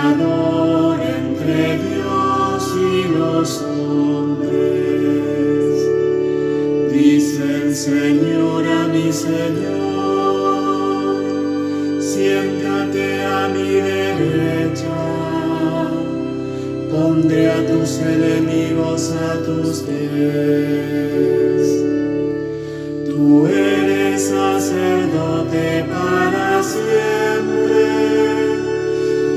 mediador entre Dios y los hombres. Dice el Señor a mi Señor, siéntate a mi derecha, pondré a tus enemigos a tus pies. Tú eres sacerdote para siempre,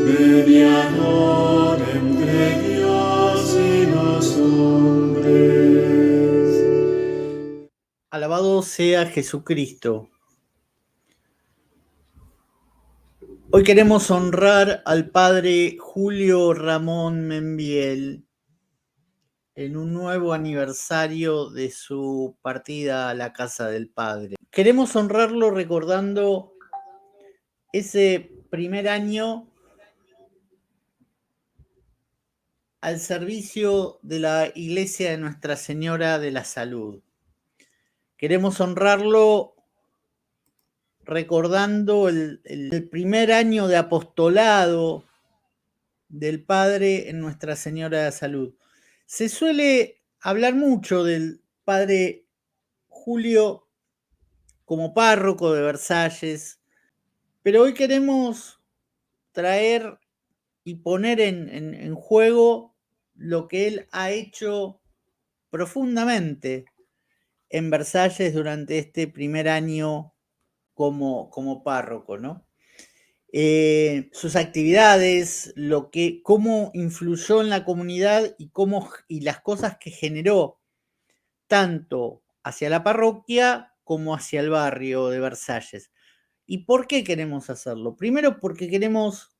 mediador entre Dios y los hombres. Alabado sea Jesucristo. Hoy queremos honrar al Padre Julio Ramón Membiel en un nuevo aniversario de su partida a la casa del Padre. Queremos honrarlo recordando ese primer año al servicio de la Iglesia de Nuestra Señora de la Salud. Queremos honrarlo recordando el primer año de apostolado del Padre en Nuestra Señora de la Salud. Se suele hablar mucho del Padre Julio como párroco de Versalles, pero hoy queremos traer y poner en juego lo que él ha hecho profundamente en Versalles durante este primer año como párroco, ¿no? Sus actividades, cómo influyó en la comunidad y las cosas que generó, tanto hacia la parroquia como hacia el barrio de Versalles. ¿Y por qué queremos hacerlo? Primero, porque queremos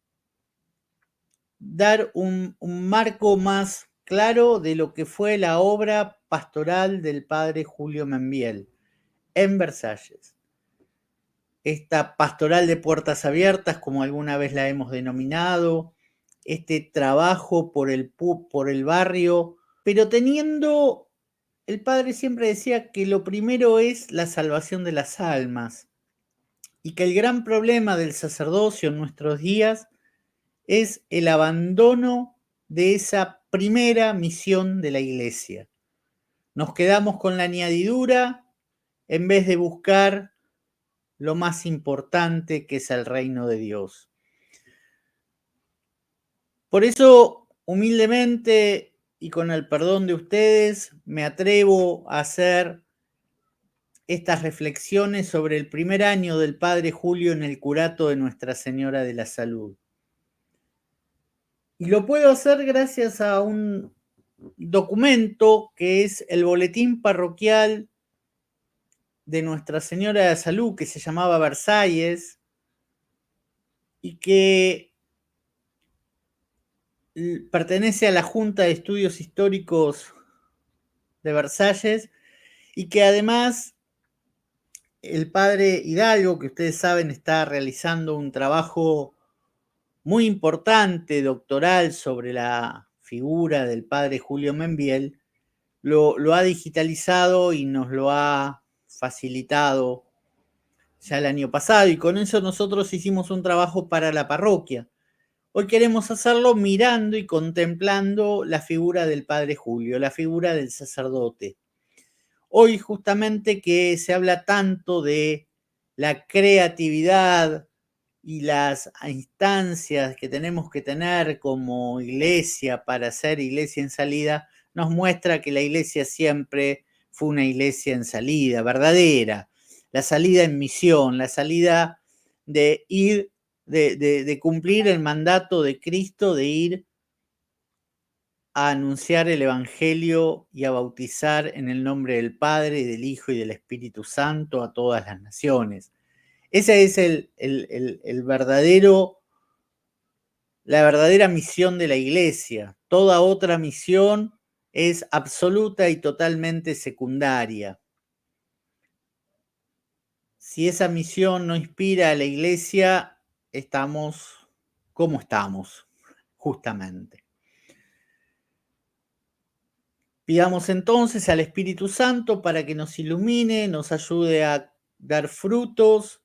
dar un marco más claro de lo que fue la obra pastoral del padre Julio Membiel en Versalles. Esta pastoral de puertas abiertas, como alguna vez la hemos denominado, este trabajo por el barrio, pero teniendo, el padre siempre decía que lo primero es la salvación de las almas y que el gran problema del sacerdocio en nuestros días es el abandono de esa primera misión de la Iglesia. Nos quedamos con la añadidura en vez de buscar lo más importante, que es el reino de Dios. Por eso, humildemente y con el perdón de ustedes, me atrevo a hacer estas reflexiones sobre el primer año del Padre Julio en el curato de Nuestra Señora de la Salud. Y lo puedo hacer gracias a un documento que es el boletín parroquial de Nuestra Señora de la Salud, que se llamaba Versalles, y que pertenece a la Junta de Estudios Históricos de Versalles, y que además el padre Hidalgo, que ustedes saben, está realizando un trabajo muy importante, doctoral, sobre la figura del padre Julio Membiel, lo ha digitalizado y nos lo ha facilitado ya el año pasado, y con eso nosotros hicimos un trabajo para la parroquia. Hoy queremos hacerlo mirando y contemplando la figura del Padre Julio, la figura del sacerdote. Hoy justamente que se habla tanto de la creatividad y las instancias que tenemos que tener como iglesia para ser iglesia en salida, nos muestra que la iglesia siempre fue una iglesia en salida, verdadera, la salida en misión, la salida de ir, de cumplir el mandato de Cristo, de ir a anunciar el Evangelio y a bautizar en el nombre del Padre, y del Hijo y del Espíritu Santo a todas las naciones. Esa es la verdadera misión de la Iglesia. Toda otra misión es absoluta y totalmente secundaria. Si esa misión no inspira a la Iglesia, estamos como estamos, justamente. Pidamos entonces al Espíritu Santo para que nos ilumine, nos ayude a dar frutos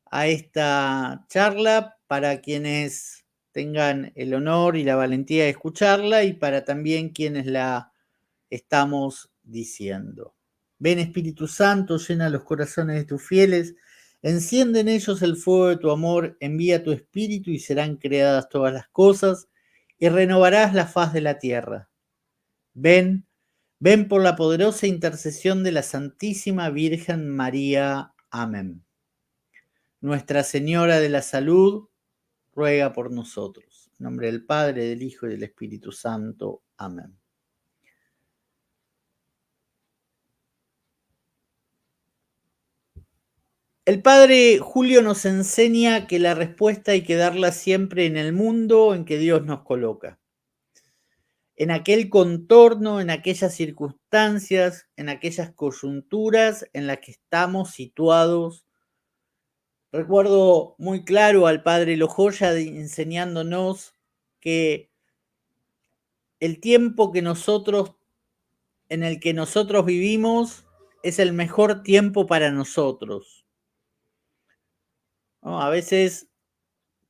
a esta charla para quienes tengan el honor y la valentía de escucharla y para también quienes la estamos diciendo. Ven Espíritu Santo, llena los corazones de tus fieles, enciende en ellos el fuego de tu amor, envía tu Espíritu y serán creadas todas las cosas y renovarás la faz de la tierra. Ven, ven por la poderosa intercesión de la Santísima Virgen María. Amén. Nuestra Señora de la Salud, ruega por nosotros. En nombre del Padre, del Hijo y del Espíritu Santo. Amén. El Padre Julio nos enseña que la respuesta hay que darla siempre en el mundo en que Dios nos coloca. En aquel contorno, en aquellas circunstancias, en aquellas coyunturas en las que estamos situados. Recuerdo muy claro al Padre Lojoya enseñándonos que el tiempo en el que nosotros vivimos es el mejor tiempo para nosotros, ¿no? A veces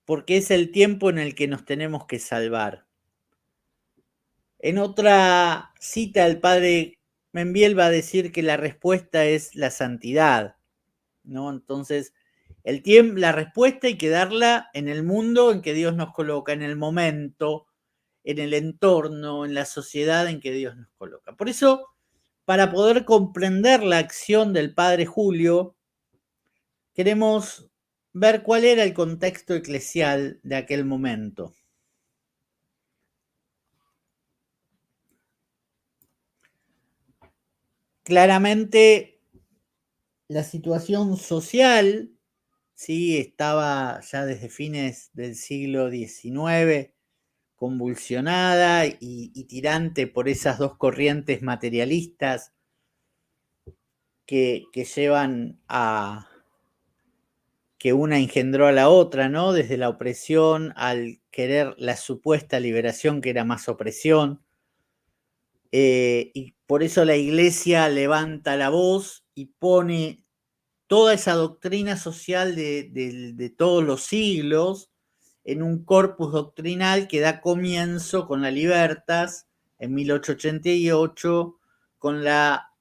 porque es el tiempo en el que nos tenemos que salvar. En otra cita el Padre Membiel va a decir que la respuesta es la santidad, ¿no? Entonces, la respuesta hay que darla en el mundo en que Dios nos coloca, en el momento, en el entorno, en la sociedad en que Dios nos coloca. Por eso, para poder comprender la acción del Padre Julio, queremos ver cuál era el contexto eclesial de aquel momento. Claramente, la situación social, sí, estaba ya desde fines del siglo XIX convulsionada y tirante por esas dos corrientes materialistas que llevan a que una engendró a la otra, ¿no? Desde la opresión al querer la supuesta liberación, que era más opresión. Y por eso la Iglesia levanta la voz y pone toda esa doctrina social de todos los siglos en un corpus doctrinal que da comienzo con la Libertas en 1888, con la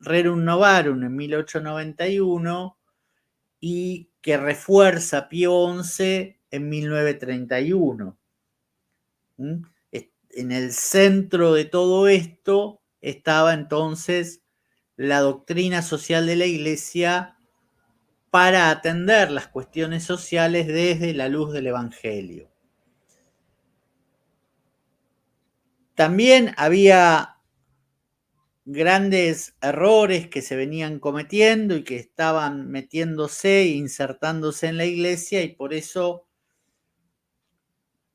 Rerum Novarum en 1891 y que refuerza Pío XI en 1931. En el centro de todo esto estaba entonces la doctrina social de la Iglesia para atender las cuestiones sociales desde la luz del Evangelio. También había grandes errores que se venían cometiendo y que estaban metiéndose e insertándose en la Iglesia, y por eso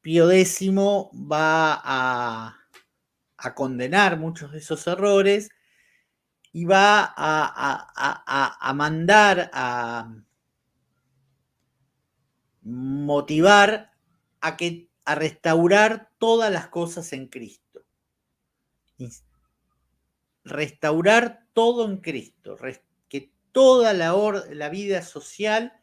Pío X va a condenar muchos de esos errores y va a mandar a motivar a restaurar todas las cosas en Cristo. Restaurar todo en Cristo, que toda la vida social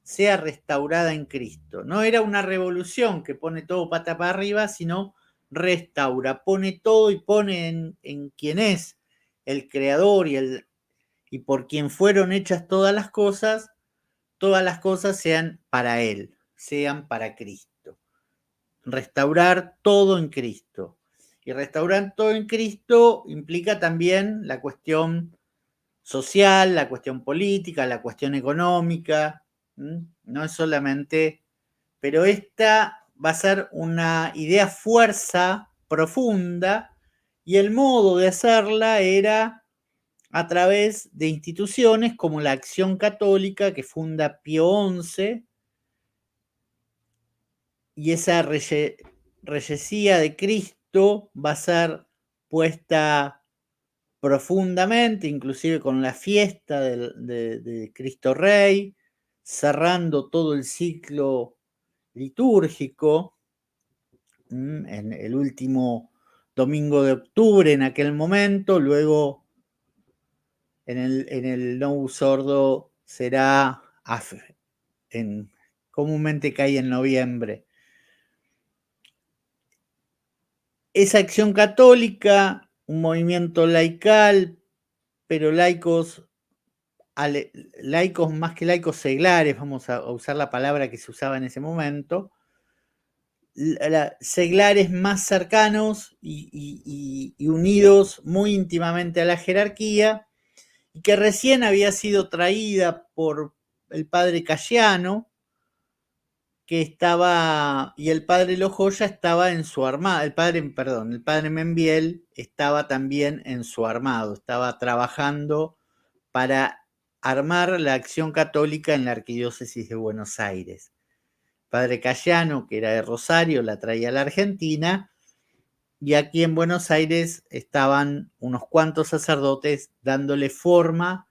sea restaurada en Cristo. No era una revolución que pone todo pata para arriba, sino restaura, pone todo y pone en quien es el creador y por quien fueron hechas todas las cosas sean para Él, sean para Cristo. Restaurar todo en Cristo. Y restaurar todo en Cristo implica también la cuestión social, la cuestión política, la cuestión económica. No es solamente, pero esta va a ser una idea fuerza profunda y el modo de hacerla era a través de instituciones como la Acción Católica que funda Pío XI, y esa reyesía de Cristo va a ser puesta profundamente, inclusive con la fiesta de Cristo Rey, cerrando todo el ciclo litúrgico en el último domingo de octubre en aquel momento, luego en el Novus Ordo será comúnmente cae en noviembre. Esa Acción Católica, un movimiento laical, pero laicos más que laicos seglares, vamos a usar la palabra que se usaba en ese momento, seglares más cercanos y unidos muy íntimamente a la jerarquía, y que recién había sido traída por el padre Cayano, que estaba, y el padre Lojoya estaba en su armado, el padre Membiel estaba también en su armado, estaba trabajando para armar la Acción Católica en la Arquidiócesis de Buenos Aires. Padre Cayano, que era de Rosario, la traía a la Argentina, y aquí en Buenos Aires estaban unos cuantos sacerdotes dándole forma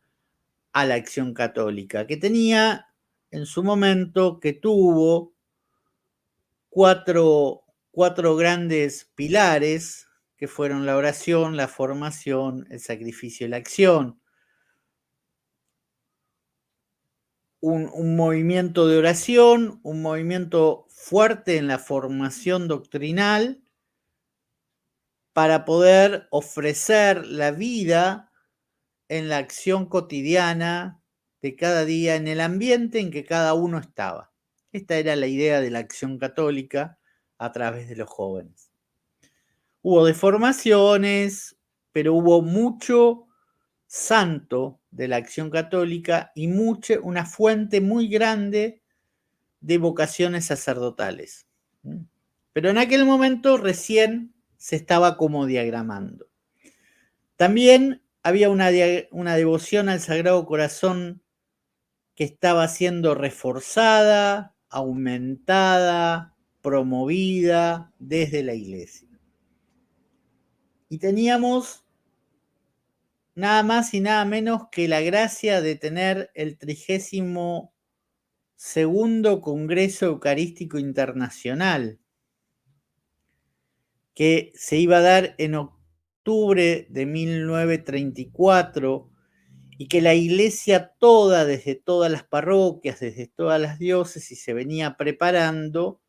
a la Acción Católica, que tenía en su momento, que tuvo cuatro grandes pilares, que fueron la oración, la formación, el sacrificio y la acción. Un movimiento de oración, un movimiento fuerte en la formación doctrinal para poder ofrecer la vida en la acción cotidiana de cada día, en el ambiente en que cada uno estaba. Esta era la idea de la Acción Católica a través de los jóvenes. Hubo deformaciones, pero hubo mucho santo de la Acción Católica y una fuente muy grande de vocaciones sacerdotales. Pero en aquel momento recién se estaba como diagramando. También había una devoción al Sagrado Corazón que estaba siendo reforzada, aumentada, promovida desde la Iglesia. Y teníamos nada más y nada menos que la gracia de tener el 32º Congreso Eucarístico Internacional, que se iba a dar en octubre de 1934, y que la Iglesia toda, desde todas las parroquias, desde todas las diócesis, se venía preparando,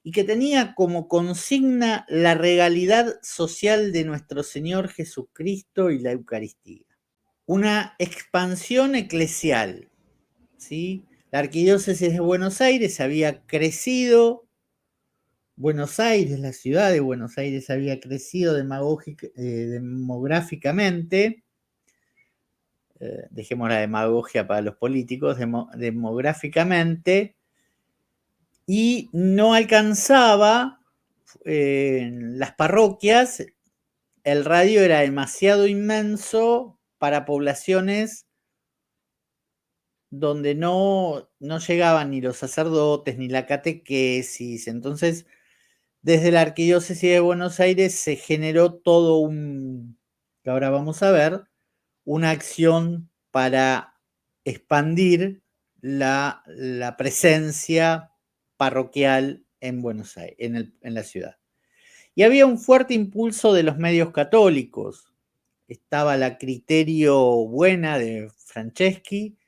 y que tenía como consigna la regalidad social de nuestro Señor Jesucristo y la Eucaristía. Una expansión eclesial, ¿sí? La Arquidiócesis de Buenos Aires había crecido, la ciudad de Buenos Aires había crecido demográficamente, dejemos la demagogia para los políticos, demográficamente, y no alcanzaba las parroquias, el radio era demasiado inmenso para poblaciones donde no llegaban ni los sacerdotes ni la catequesis. Entonces, desde la Arquidiócesis de Buenos Aires se generó todo que ahora vamos a ver, una acción para expandir la presencia parroquial en Buenos Aires, en la ciudad. Y había un fuerte impulso de los medios católicos. Estaba la Criterio Buena de Franceschi,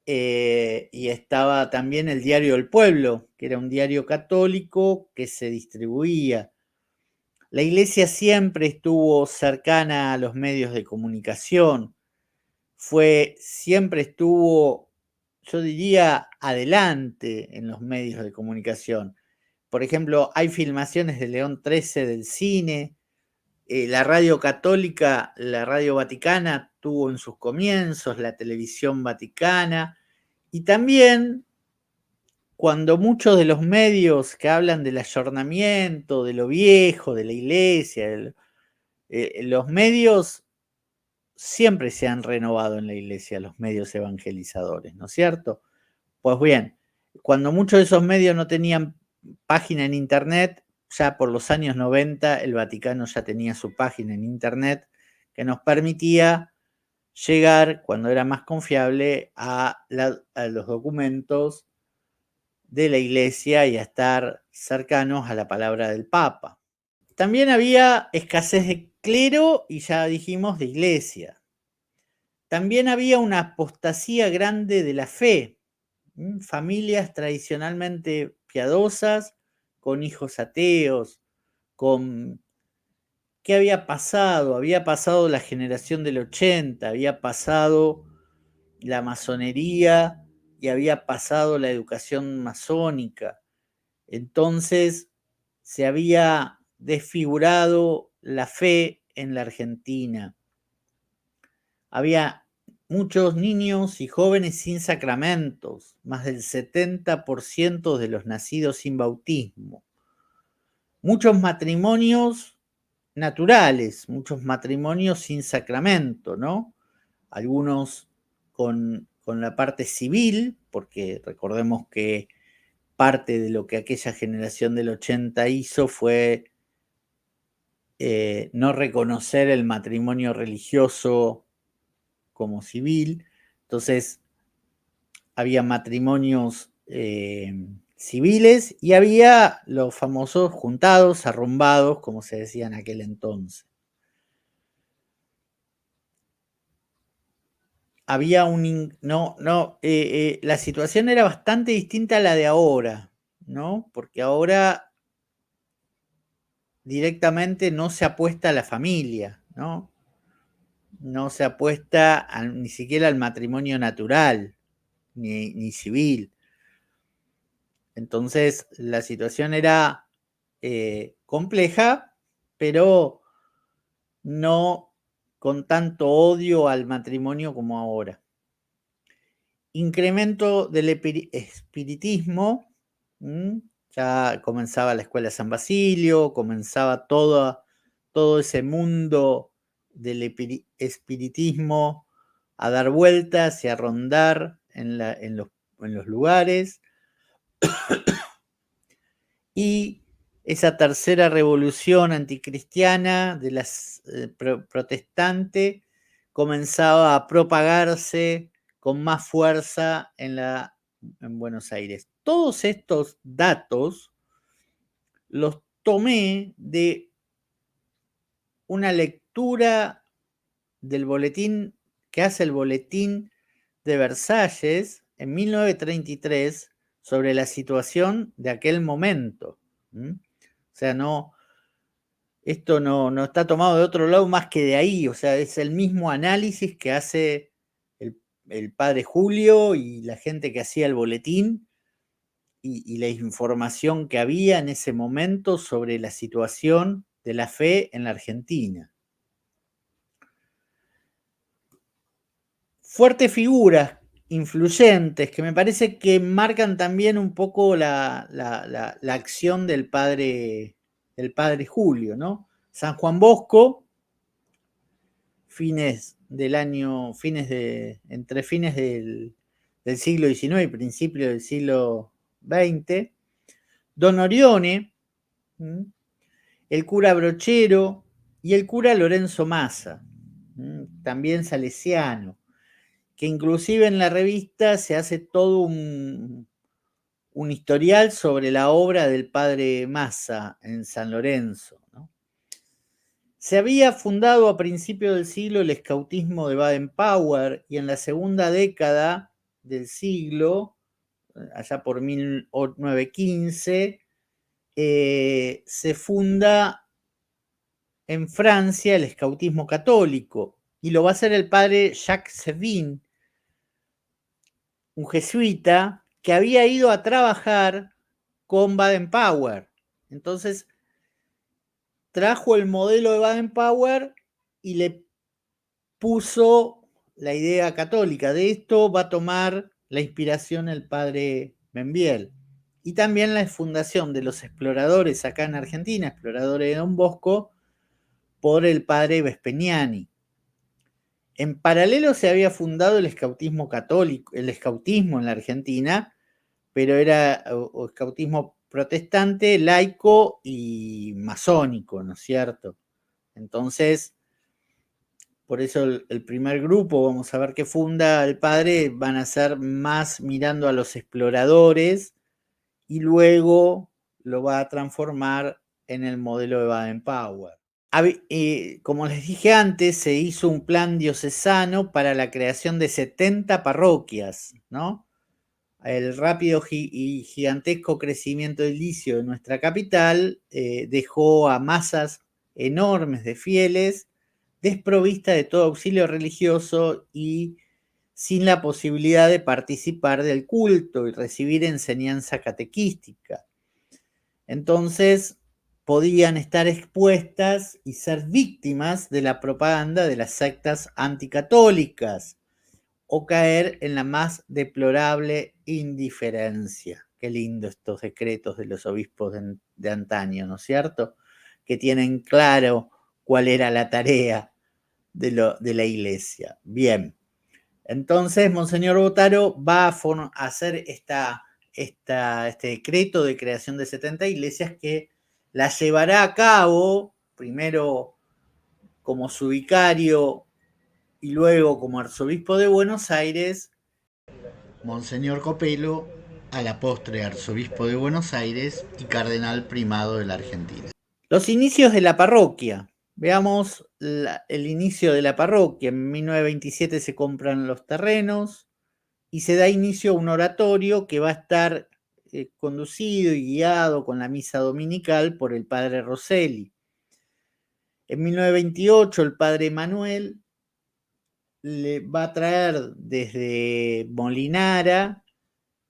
y estaba también el Diario del Pueblo, que era un diario católico que se distribuía. La Iglesia siempre estuvo cercana a los medios de comunicación, siempre estuvo, yo diría, adelante en los medios de comunicación. Por ejemplo, hay filmaciones de León XIII del cine, la radio católica, la radio vaticana tuvo en sus comienzos, la televisión vaticana, y también cuando muchos de los medios que hablan del ayornamiento, de lo viejo, de la Iglesia, los medios siempre se han renovado en la Iglesia, los medios evangelizadores, ¿no es cierto? Pues bien, cuando muchos de esos medios no tenían página en Internet, ya por los años 90 el Vaticano ya tenía su página en Internet que nos permitía llegar, cuando era más confiable, a los documentos de la Iglesia y a estar cercanos a la palabra del Papa. También había escasez de clero y ya dijimos de iglesia. También había una apostasía grande de la fe, familias tradicionalmente piadosas, con hijos ateos, con qué había pasado. Había pasado la generación del 80, había pasado la masonería y había pasado la educación masónica. Entonces se había desfigurado la fe en la Argentina. Había muchos niños y jóvenes sin sacramentos, más del 70% de los nacidos sin bautismo. Muchos matrimonios naturales, muchos matrimonios sin sacramento, ¿no? Algunos con la parte civil, porque recordemos que parte de lo que aquella generación del 80 hizo fue no reconocer el matrimonio religioso como civil. Entonces, había matrimonios civiles y había los famosos juntados, arrumbados, como se decía en aquel entonces. Había la situación era bastante distinta a la de ahora, ¿no? Porque ahora directamente no se apuesta a la familia, ¿no? No se apuesta ni siquiera al matrimonio natural, ni civil. Entonces la situación era compleja, pero no con tanto odio al matrimonio como ahora. Incremento del espiritismo, ya comenzaba la escuela San Basilio, comenzaba todo ese mundo del espiritismo a dar vueltas y a rondar en los lugares. Y esa tercera revolución anticristiana de las protestante comenzaba a propagarse con más fuerza en Buenos Aires. Todos estos datos los tomé de una lectura del boletín que hace el Boletín de Versalles en 1933 sobre la situación de aquel momento. O sea, esto no está tomado de otro lado más que de ahí, o sea, es el mismo análisis que hace el padre Julio y la gente que hacía el boletín y la información que había en ese momento sobre la situación de la fe en la Argentina. Fuertes figuras influyentes que me parece que marcan también un poco la acción del padre Julio, ¿no? San Juan Bosco, entre fines del siglo XIX y principios del siglo XX, Don Orione, el cura Brochero y el cura Lorenzo Massa, también salesiano, que inclusive en la revista se hace todo un historial sobre la obra del padre Massa en San Lorenzo, ¿no? Se había fundado a principios del siglo el escautismo de Baden-Powell y en la segunda década del siglo, allá por 1915, se funda en Francia el escautismo católico y lo va a hacer el padre Jacques Sevin, un jesuita que había ido a trabajar con Baden-Powell. Entonces trajo el modelo de Baden-Powell y le puso la idea católica. De esto va a tomar la inspiración el padre Membiel. Y también la fundación de los exploradores acá en Argentina, exploradores de Don Bosco, por el padre Vespeniani. En paralelo se había fundado el escautismo católico, el escautismo en la Argentina, pero era escautismo protestante, laico y masónico, ¿no es cierto? Entonces, por eso el primer grupo, vamos a ver que funda el padre, van a ser más mirando a los exploradores y luego lo va a transformar en el modelo de Baden-Powell. Como les dije antes, se hizo un plan diocesano para la creación de 70 parroquias, ¿no? el rápido y gigantesco crecimiento edilicio de nuestra capital dejó a masas enormes de fieles desprovista de todo auxilio religioso y sin la posibilidad de participar del culto y recibir enseñanza catequística. Entonces podían estar expuestas y ser víctimas de la propaganda de las sectas anticatólicas o caer en la más deplorable indiferencia. Qué lindo estos decretos de los obispos de antaño, ¿no es cierto? Que tienen claro cuál era la tarea de la iglesia. Bien, entonces Monseñor Botaro va a hacer este decreto de creación de 70 iglesias que la llevará a cabo, primero como su vicario y luego como arzobispo de Buenos Aires, Monseñor Copelo, a la postre arzobispo de Buenos Aires y cardenal primado de la Argentina. Los inicios de la parroquia. Veamos el inicio de la parroquia. En 1927 se compran los terrenos y se da inicio a un oratorio que va a estar conducido y guiado con la misa dominical por el padre Rosselli. En 1928 el padre Manuel le va a traer desde Molinara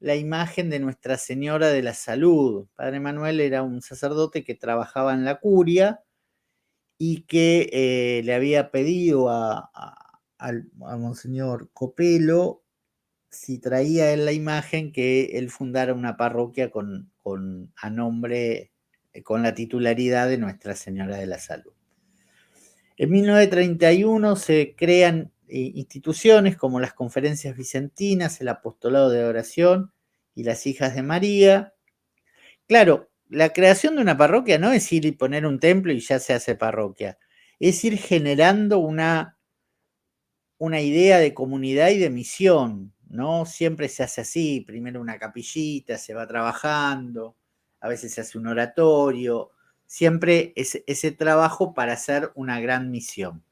la imagen de Nuestra Señora de la Salud. Padre Manuel era un sacerdote que trabajaba en la curia y que le había pedido a Monseñor Copelo si traía él la imagen que él fundara una parroquia a nombre, con la titularidad de Nuestra Señora de la Salud. En 1931 se crean instituciones como las Conferencias Vicentinas, el Apostolado de Oración y las Hijas de María. Claro, la creación de una parroquia no es ir y poner un templo y ya se hace parroquia, es ir generando una idea de comunidad y de misión, ¿no? Siempre se hace así, primero una capillita, se va trabajando, a veces se hace un oratorio, siempre ese trabajo para hacer una gran misión.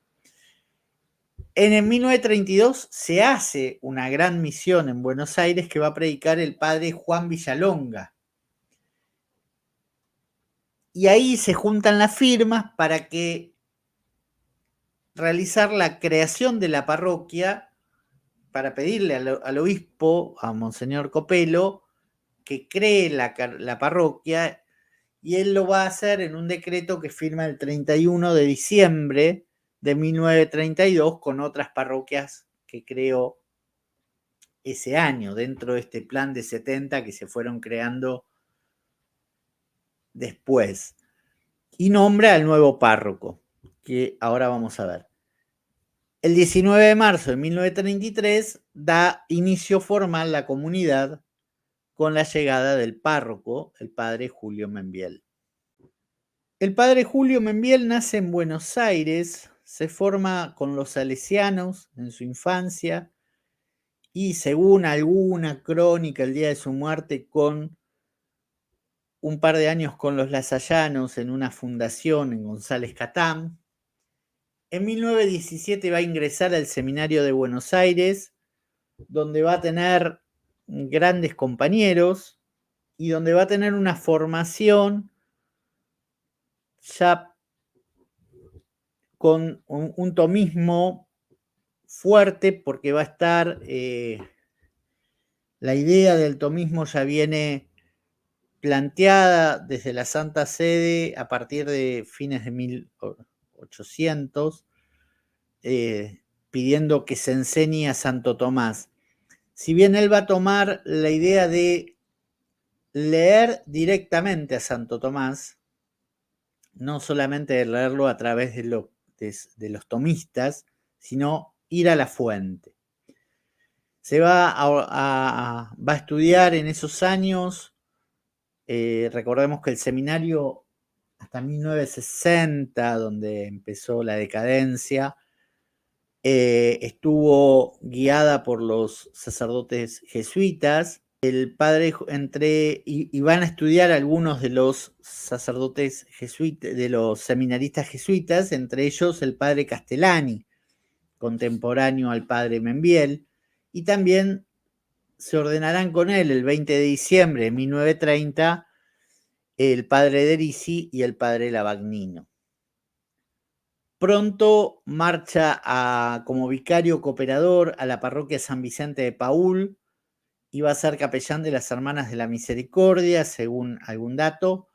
En el 1932 se hace una gran misión en Buenos Aires que va a predicar el padre Juan Villalonga. Y ahí se juntan las firmas para realizar la creación de la parroquia, para pedirle al obispo, a Monseñor Copelo, que cree la parroquia, y él lo va a hacer en un decreto que firma el 31 de diciembre de 1932 con otras parroquias que creó ese año, dentro de este plan de 70 que se fueron creando después. Y nombra al nuevo párroco, que ahora vamos a ver. El 19 de marzo de 1933 da inicio formal la comunidad con la llegada del párroco, el padre Julio Membiel. El padre Julio Membiel nace en Buenos Aires, se forma con los salesianos en su infancia y, según alguna crónica, el día de su muerte, con un par de años con los lasallanos en una fundación en González Catán. En 1917 va a ingresar al Seminario de Buenos Aires, donde va a tener grandes compañeros y donde va a tener una formación ya con un tomismo fuerte, porque va a estar, la idea del tomismo ya viene planteada desde la Santa Sede a partir de fines de 1800, pidiendo que se enseñe a Santo Tomás. Si bien él va a tomar la idea de leer directamente a Santo Tomás, no solamente de leerlo a través de los tomistas, sino ir a la fuente. Se va a estudiar en esos años, recordemos que el seminario hasta 1960, donde empezó la decadencia, estuvo guiada por los sacerdotes jesuitas. El padre y van a estudiar algunos de los sacerdotes jesuitas, de los seminaristas jesuitas, entre ellos el padre Castellani, contemporáneo al padre Membiel, y también se ordenarán con él el 20 de diciembre de 1930 el padre Derisi y el padre Lavagnino. Pronto marcha como vicario cooperador a la parroquia San Vicente de Paúl y va a ser capellán de las Hermanas de la Misericordia, según algún dato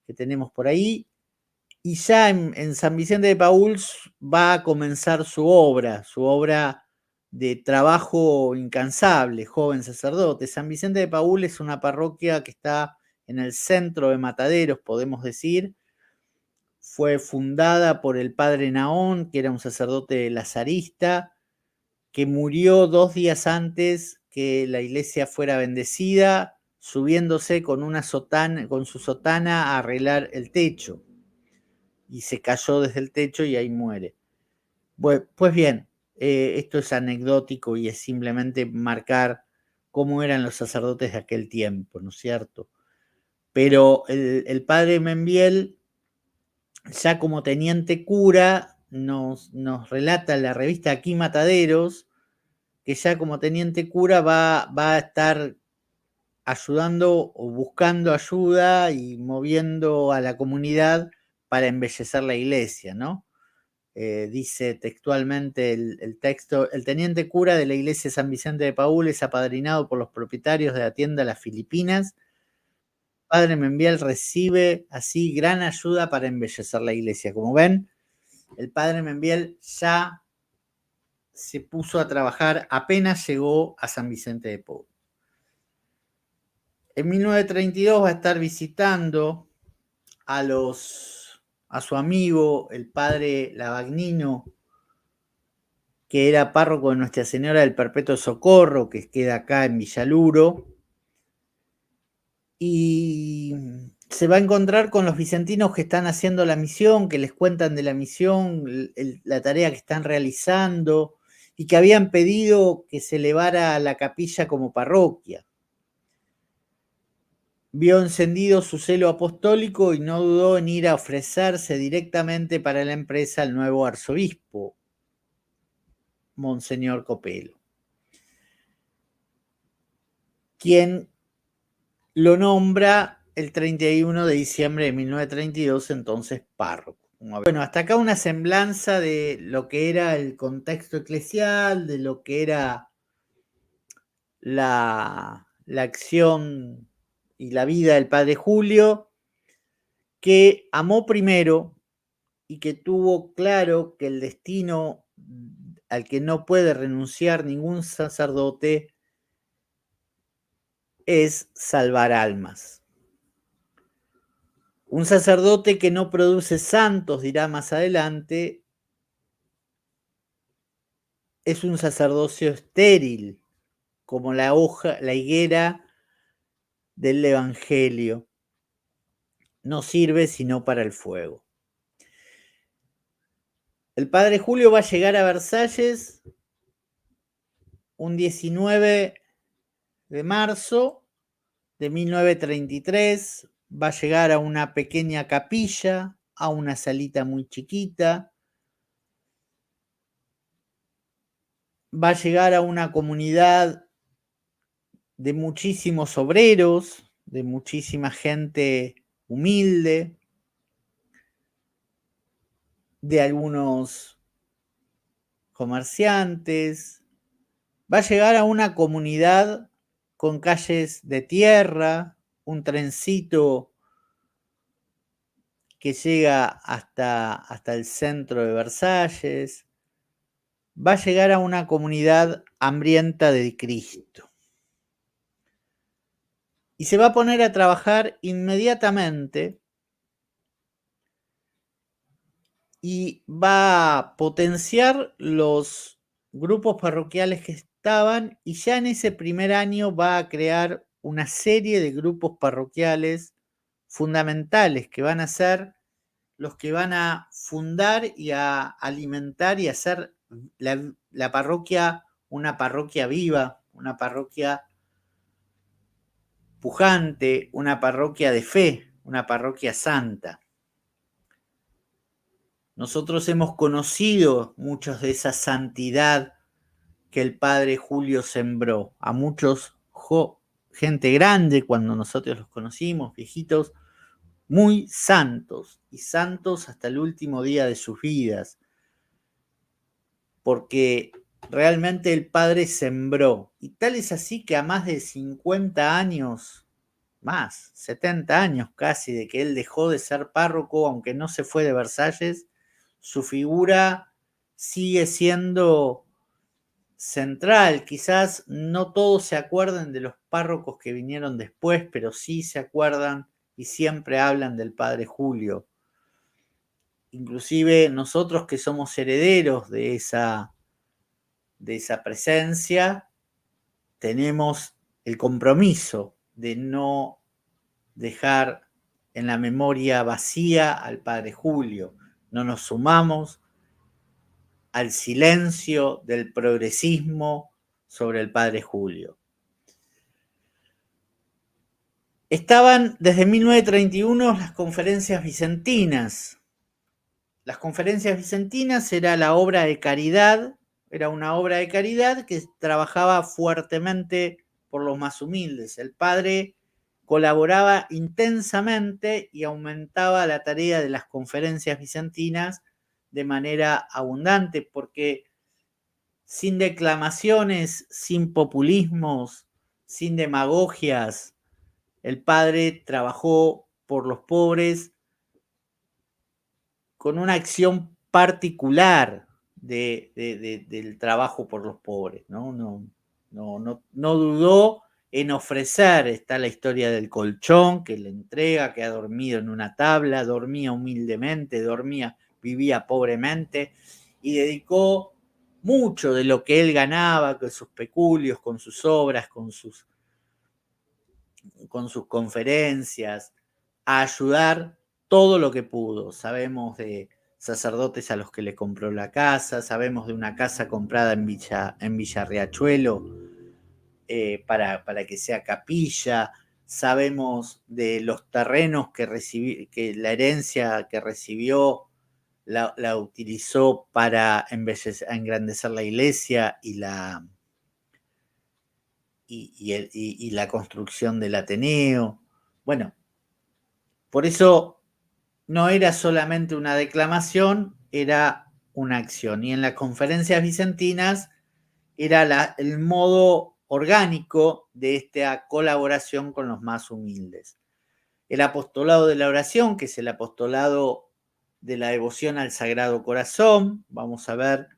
que tenemos por ahí. Y ya en San Vicente de Paúl va a comenzar su obra de trabajo incansable, joven sacerdote. San Vicente de Paúl es una parroquia que está en el centro de Mataderos, podemos decir. Fue fundada por el padre Naón, que era un sacerdote lazarista, que murió 2 días antes que la iglesia fuera bendecida, subiéndose con su sotana a arreglar el techo. Y se cayó desde el techo y ahí muere. Pues bien, esto es anecdótico y es simplemente marcar cómo eran los sacerdotes de aquel tiempo, ¿no es cierto? Pero el padre Membiel, ya como teniente cura, nos relata en la revista Aquí Mataderos, que ya como teniente cura va a estar ayudando o buscando ayuda y moviendo a la comunidad para embellecer la iglesia, ¿no? Dice textualmente el texto: el teniente cura de la iglesia San Vicente de Paúl es apadrinado por los propietarios de la tienda Las Filipinas. Padre Membiel recibe así gran ayuda para embellecer la iglesia. Como ven, el padre Membiel ya se puso a trabajar apenas llegó a San Vicente de Paúl. En 1932 va a estar visitando a su amigo, el padre Lavagnino, que era párroco de Nuestra Señora del Perpetuo Socorro, que queda acá en Villaluro, y se va a encontrar con los vicentinos que están haciendo la misión, que les cuentan de la misión, la tarea que están realizando, y que habían pedido que se elevara a la capilla como parroquia. Vio encendido su celo apostólico y no dudó en ir a ofrecerse directamente para la empresa al nuevo arzobispo, Monseñor Copelo, quien lo nombra el 31 de diciembre de 1932, entonces párroco. Bueno, hasta acá una semblanza de lo que era el contexto eclesial, de lo que era la acción y la vida del padre Julio, que amó primero y que tuvo claro que el destino al que no puede renunciar ningún sacerdote es salvar almas. Un sacerdote que no produce santos, dirá más adelante, es un sacerdocio estéril, como la higuera del Evangelio. No sirve sino para el fuego. El padre Julio va a llegar a Versalles un 19 de marzo de 1933. Va a llegar a una pequeña capilla, a una salita muy chiquita. Va a llegar a una comunidad de muchísimos obreros, de muchísima gente humilde, de algunos comerciantes. Va a llegar a una comunidad con calles de tierra, un trencito que llega hasta el centro de Versalles. Va a llegar a una comunidad hambrienta de Cristo. Y se va a poner a trabajar inmediatamente y va a potenciar los grupos parroquiales que estaban, y ya en ese primer año va a crear una serie de grupos parroquiales fundamentales que van a ser los que van a fundar y a alimentar y hacer la parroquia una parroquia viva, una parroquia pujante, una parroquia de fe, una parroquia santa. Nosotros hemos conocido muchos de esa santidad que el padre Julio sembró. A muchos gente grande cuando nosotros los conocimos, viejitos, muy santos, y santos hasta el último día de sus vidas, porque realmente el Padre sembró, y tal es así que a más de 50 años, más, 70 años casi, de que él dejó de ser párroco, aunque no se fue de Versalles, su figura sigue siendo central. Quizás no todos se acuerden de los párrocos que vinieron después, pero sí se acuerdan y siempre hablan del Padre Julio. Inclusive nosotros que somos herederos de esa presencia, tenemos el compromiso de no dejar en la memoria vacía al Padre Julio. No nos sumamos al silencio del progresismo sobre el Padre Julio. Estaban desde 1931 las conferencias vicentinas. Las conferencias vicentinas era la obra de caridad, era una obra de caridad que trabajaba fuertemente por los más humildes. El padre colaboraba intensamente y aumentaba la tarea de las conferencias vicentinas de manera abundante, porque sin declamaciones, sin populismos, sin demagogias, el padre trabajó por los pobres con una acción particular del trabajo por los pobres, ¿no? No dudó en ofrecer, está la historia del colchón que le entrega, que ha dormido en una tabla, dormía humildemente, vivía pobremente, y dedicó mucho de lo que él ganaba, con sus peculios, con sus obras, con sus conferencias, a ayudar todo lo que pudo. Sabemos de sacerdotes a los que le compró la casa, sabemos de una casa comprada en Villa Riachuelo para que sea capilla, sabemos de los terrenos que la herencia que recibió la utilizó para engrandecer la iglesia y la construcción del Ateneo. Bueno, por eso no era solamente una declamación, era una acción. Y en las conferencias vicentinas era el modo orgánico de esta colaboración con los más humildes. El apostolado de la oración, que es el apostolado de la devoción al Sagrado Corazón, vamos a ver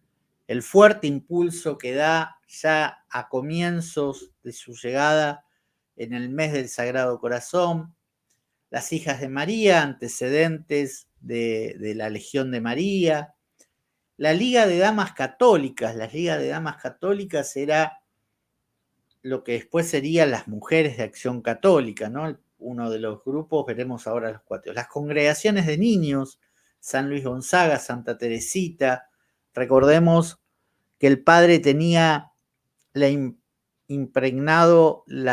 el fuerte impulso que da ya a comienzos de su llegada en el mes del Sagrado Corazón. Las hijas de María, antecedentes de la Legión de María. La Liga de Damas Católicas. La Liga de Damas Católicas era lo que después serían las Mujeres de Acción Católica, ¿no? Uno de los grupos, veremos ahora los cuatro. Las congregaciones de niños, San Luis Gonzaga, Santa Teresita. Recordemos que el padre tenía impregnado el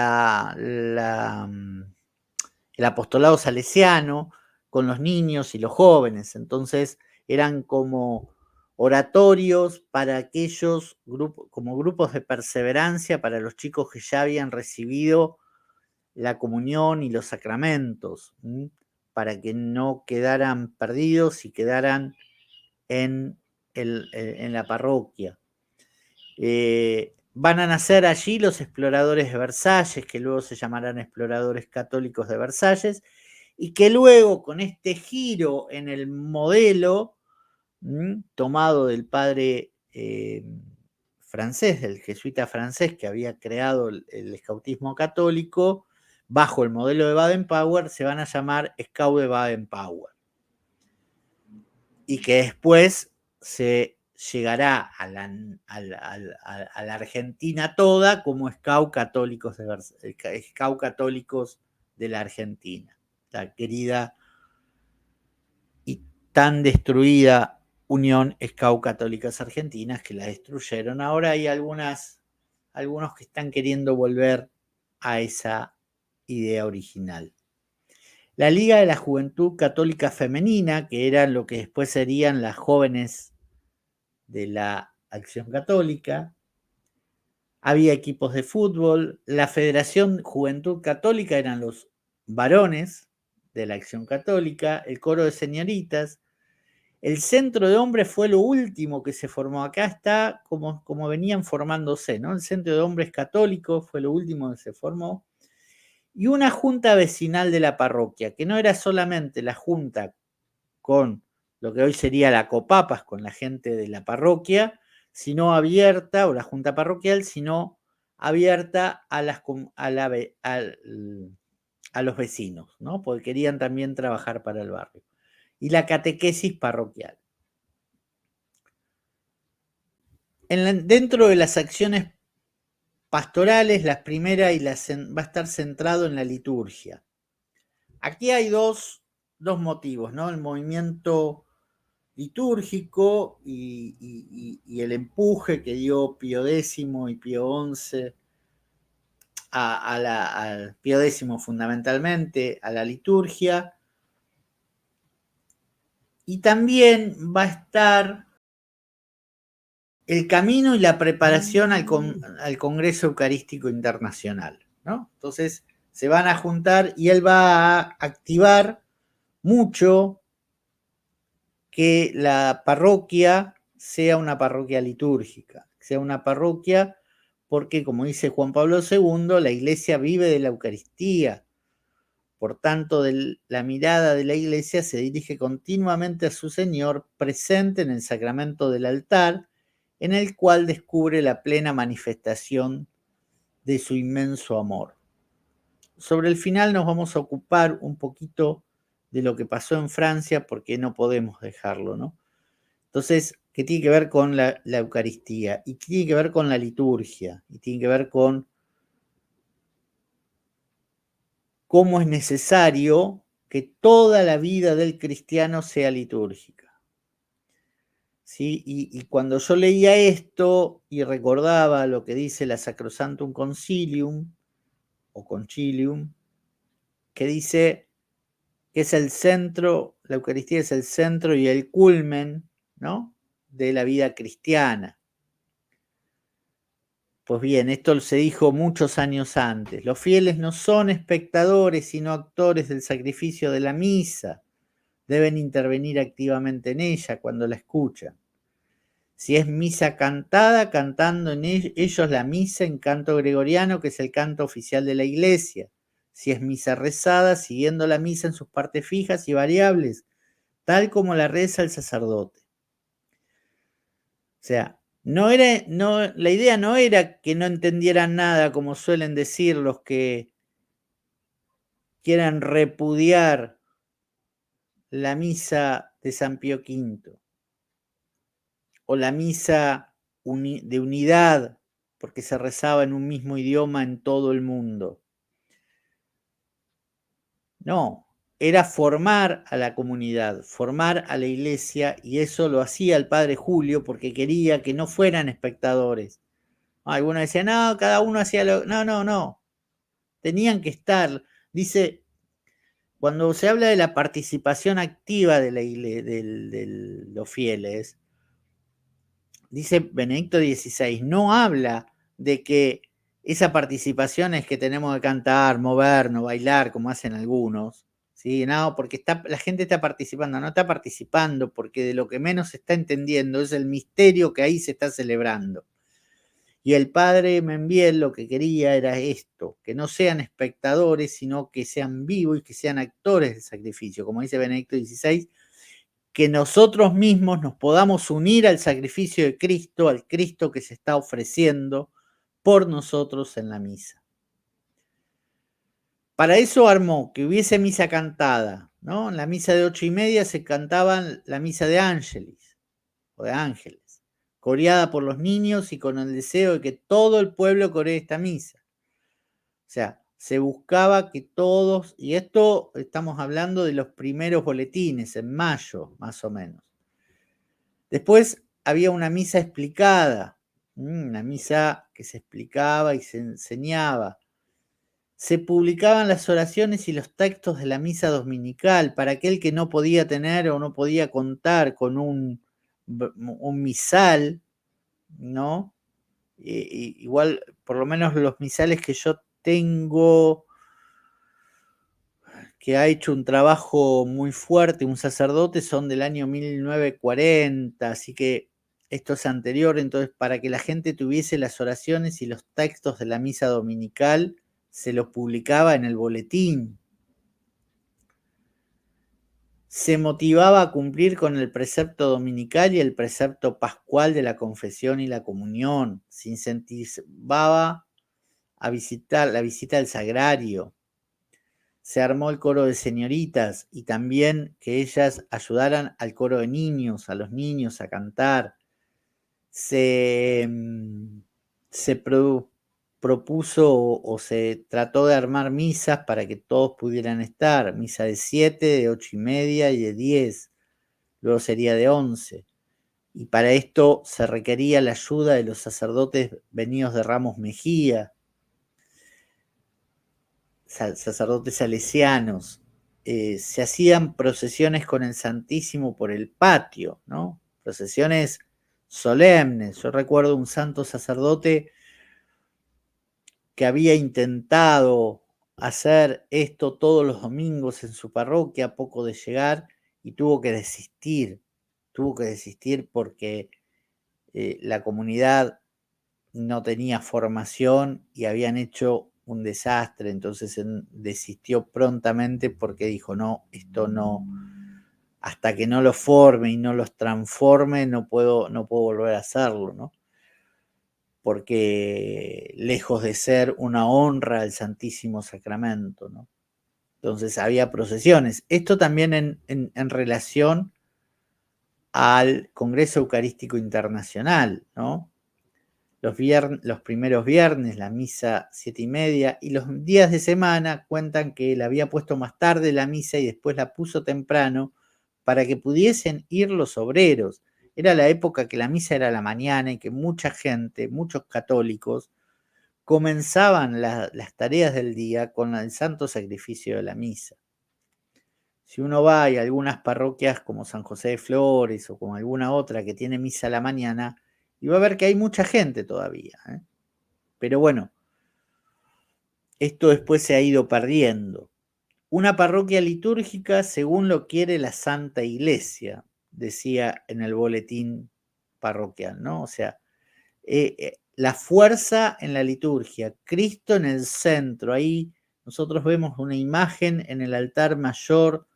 apostolado salesiano con los niños y los jóvenes. Entonces eran como oratorios para aquellos grupos, como grupos de perseverancia para los chicos que ya habían recibido la comunión y los sacramentos, para que no quedaran perdidos y quedaran en la parroquia. Van a nacer allí los exploradores de Versalles, que luego se llamarán exploradores católicos de Versalles, y que luego, con este giro en el modelo tomado del padre francés, del jesuita francés que había creado el escautismo católico, bajo el modelo de Baden-Powell, se van a llamar Scout de Baden-Powell. Y que después se llegará a la Argentina toda como Scout católicos de la Argentina, la querida y tan destruida Unión Scout Católicas Argentinas, que la destruyeron. Ahora hay algunos que están queriendo volver a esa idea original. La Liga de la Juventud Católica Femenina, que eran lo que después serían las jóvenes de la Acción Católica. había equipos de fútbol, la Federación Juventud Católica eran los varones de la Acción Católica, el coro de señoritas, el centro de hombres fue lo último que se formó. Acá está como venían formándose, ¿no? El centro de hombres católicos fue lo último que se formó. Y una junta vecinal de la parroquia, que no era solamente la junta con lo que hoy sería la Copapas, con la gente de la parroquia, sino abierta, o la junta parroquial, sino abierta a los vecinos, ¿no? Porque querían también trabajar para el barrio. Y la catequesis parroquial. Dentro de las acciones pastorales, la primera va a estar centrado en la liturgia. Aquí hay dos motivos, ¿no? El movimiento litúrgico y el empuje que dio Pío X y Pío XI al Pío X fundamentalmente a la liturgia. Y también va a estar el camino y la preparación al Congreso Eucarístico Internacional, ¿no? Entonces se van a juntar y él va a activar mucho que la parroquia sea una parroquia litúrgica, sea una parroquia porque, como dice Juan Pablo II, la Iglesia vive de la Eucaristía. Por tanto, la mirada de la Iglesia se dirige continuamente a su Señor, presente en el sacramento del altar, en el cual descubre la plena manifestación de su inmenso amor. Sobre el final nos vamos a ocupar un poquito de lo que pasó en Francia, porque no podemos dejarlo, ¿no? Entonces, ¿qué tiene que ver con la Eucaristía? Y tiene que ver con la liturgia, y tiene que ver con cómo es necesario que toda la vida del cristiano sea litúrgica. ¿Sí? Y cuando yo leía esto y recordaba lo que dice la Sacrosanctum Concilium, o Concilium, que dice que es el centro, la Eucaristía es el centro y el culmen, ¿no?, de la vida cristiana. Pues bien, esto se dijo muchos años antes. Los fieles no son espectadores, sino actores del sacrificio de la misa. Deben intervenir activamente en ella cuando la escuchan. Si es misa cantada, cantando en ellos la misa en canto gregoriano, que es el canto oficial de la Iglesia. Si es misa rezada, siguiendo la misa en sus partes fijas y variables, tal como la reza el sacerdote. O sea, la idea no era que no entendieran nada, como suelen decir los que quieran repudiar la misa de San Pío V, o la misa de unidad, porque se rezaba en un mismo idioma en todo el mundo. No, era formar a la comunidad, formar a la iglesia, y eso lo hacía el padre Julio porque quería que no fueran espectadores. Algunos decían, no, cada uno hacía lo... No. Tenían que estar. Dice, cuando se habla de la participación activa de los fieles, dice Benedicto XVI, no habla de que esa participación es que tenemos que cantar, movernos, bailar, como hacen algunos, ¿sí? No, porque la gente está participando, no está participando porque de lo que menos se está entendiendo es el misterio que ahí se está celebrando. Y el padre Membiel lo que quería era esto, que no sean espectadores, sino que sean vivos y que sean actores del sacrificio, como dice Benedicto XVI, que nosotros mismos nos podamos unir al sacrificio de Cristo, al Cristo que se está ofreciendo por nosotros en la misa. Para eso armó que hubiese misa cantada, ¿no? En la misa de 8:30 se cantaban la misa de Ángeles, o de Ángeles, coreada por los niños y con el deseo de que todo el pueblo coree esta misa. O sea, se buscaba que todos, y esto estamos hablando de los primeros boletines, en mayo más o menos. Después había una misa explicada, una misa que se explicaba y se enseñaba. Se publicaban las oraciones y los textos de la misa dominical para aquel que no podía tener o no podía contar con un misal, ¿no? Igual, por lo menos los misales que yo tengo, que ha hecho un trabajo muy fuerte, un sacerdote, son del año 1940, así que esto es anterior. Entonces, para que la gente tuviese las oraciones y los textos de la misa dominical, se los publicaba en el boletín. Se motivaba a cumplir con el precepto dominical y el precepto pascual de la confesión y la comunión. Se incentivaba a visitar la visita al sagrario. Se armó el coro de señoritas y también que ellas ayudaran al coro de niños, a los niños a cantar. Se propuso o se trató de armar misas para que todos pudieran estar. Misa de 7, de 8:30 y de 10. Luego sería de 11. Y para esto se requería la ayuda de los sacerdotes venidos de Ramos Mejía, sacerdotes salesianos. Se hacían procesiones con el Santísimo por el patio, ¿no? Procesiones solemnes. Yo recuerdo un santo sacerdote que había intentado hacer esto todos los domingos en su parroquia, a poco de llegar, y tuvo que desistir. Tuvo que desistir porque la comunidad no tenía formación y habían hecho un desastre. Entonces desistió prontamente porque dijo, no, esto no, hasta que no los forme y no los transforme, no puedo volver a hacerlo, ¿no? Porque lejos de ser una honra al Santísimo Sacramento, ¿no? Entonces había procesiones. Esto también en relación al Congreso Eucarístico Internacional, ¿no? Los primeros viernes, la misa 7:30, y los días de semana cuentan que la había puesto más tarde la misa y después la puso temprano para que pudiesen ir los obreros. Era la época que la misa era a la mañana y que mucha gente, muchos católicos, comenzaban las tareas del día con el santo sacrificio de la misa. Si uno va a algunas parroquias como San José de Flores o como alguna otra que tiene misa a la mañana, y va a ver que hay mucha gente todavía, ¿eh? Pero bueno, esto después se ha ido perdiendo. Una parroquia litúrgica según lo quiere la Santa Iglesia, decía en el boletín parroquial, ¿no? O sea, la fuerza en la liturgia, Cristo en el centro. Ahí nosotros vemos una imagen en el altar mayor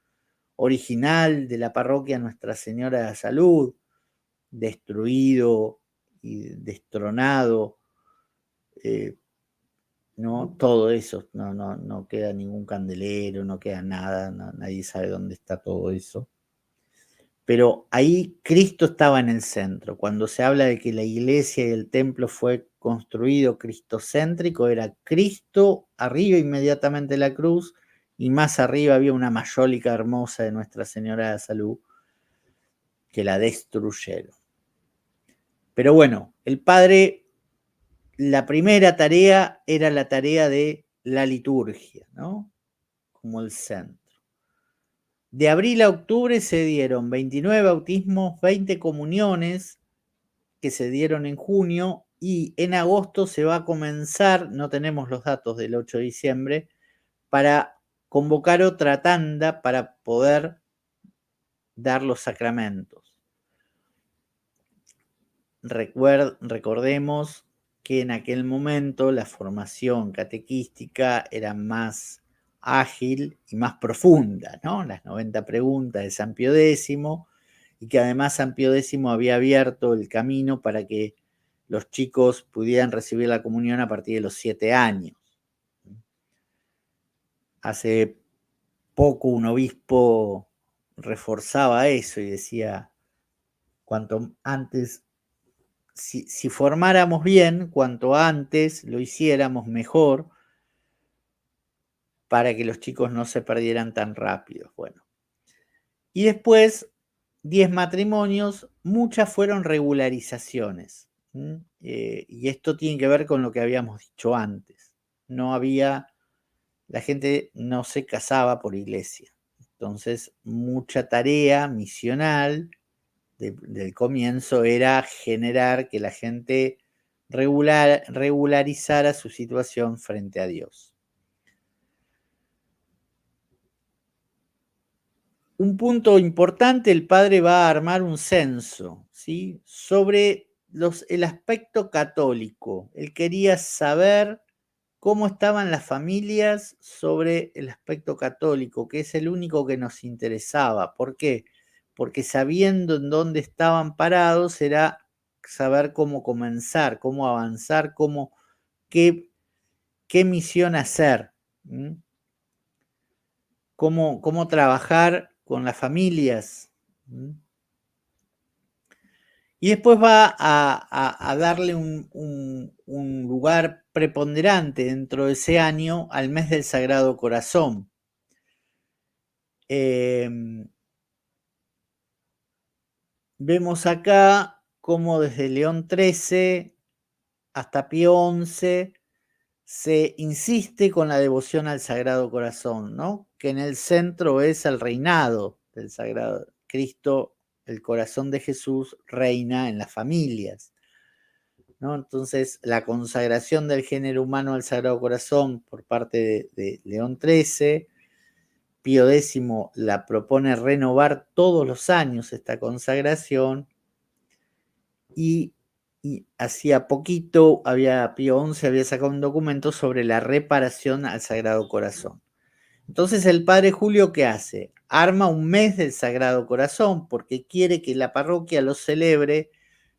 original de la parroquia Nuestra Señora de la Salud, destruido y destronado, ¿no? Todo eso, no queda ningún candelero, no queda nada, nadie sabe dónde está todo eso. Pero ahí Cristo estaba en el centro. Cuando se habla de que la iglesia y el templo fue construido cristocéntrico, era Cristo arriba inmediatamente de la cruz, y más arriba había una mayólica hermosa de Nuestra Señora de la Salud que la destruyeron. Pero bueno, el padre, la primera tarea era la tarea de la liturgia, ¿no? Como el centro. De abril a octubre se dieron 29 bautismos, 20 comuniones que se dieron en junio, y en agosto se va a comenzar, no tenemos los datos del 8 de diciembre, para convocar otra tanda para poder dar los sacramentos. Recordemos que en aquel momento la formación catequística era más ágil y más profunda, ¿no? Las 90 preguntas de San Pío X, y que además San Pío X había abierto el camino para que los chicos pudieran recibir la comunión a partir de los 7 años. Hace poco un obispo reforzaba eso y decía, cuanto antes, si formáramos bien, cuanto antes lo hiciéramos mejor, para que los chicos no se perdieran tan rápido. Bueno. Y después, 10 matrimonios, muchas fueron regularizaciones. Y esto tiene que ver con lo que habíamos dicho antes. La gente no se casaba por iglesia. Entonces, mucha tarea misional del comienzo era generar que la gente regularizara su situación frente a Dios. Un punto importante, el padre va a armar un censo, ¿sí?, sobre el aspecto católico. Él quería saber cómo estaban las familias sobre el aspecto católico, que es el único que nos interesaba. ¿Por qué? Porque sabiendo en dónde estaban parados era saber cómo comenzar, cómo avanzar, qué misión hacer, cómo trabajar con las familias. Y después va a darle un lugar preponderante dentro de ese año al mes del Sagrado Corazón. Vemos acá cómo desde León XIII hasta Pío XI se insiste con la devoción al Sagrado Corazón, ¿no?, que en el centro es el reinado del Sagrado Cristo. El corazón de Jesús reina en las familias, ¿no? Entonces, la consagración del género humano al Sagrado Corazón por parte de León XIII, Pío X la propone renovar todos los años esta consagración, y hacía poquito Pío XI había sacado un documento sobre la reparación al Sagrado Corazón. Entonces el padre Julio, ¿qué hace? Arma un mes del Sagrado Corazón porque quiere que la parroquia lo celebre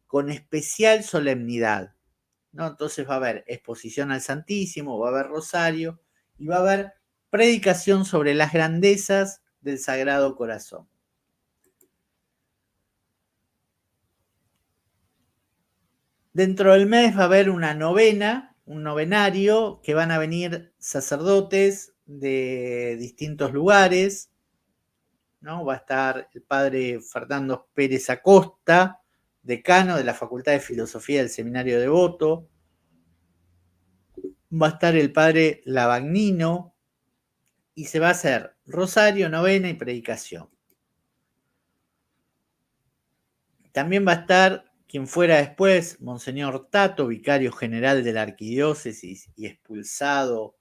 con especial solemnidad, ¿no? Entonces va a haber exposición al Santísimo, va a haber rosario y va a haber predicación sobre las grandezas del Sagrado Corazón. Dentro del mes va a haber una novena, un novenario, que van a venir sacerdotes de distintos lugares, ¿no? Va a estar el padre Fernando Pérez Acosta, decano de la Facultad de Filosofía del Seminario Devoto. Va a estar el padre Lavagnino, y se va a hacer rosario, novena y predicación. También va a estar quien fuera después, Monseñor Tato, vicario general de la arquidiócesis y expulsado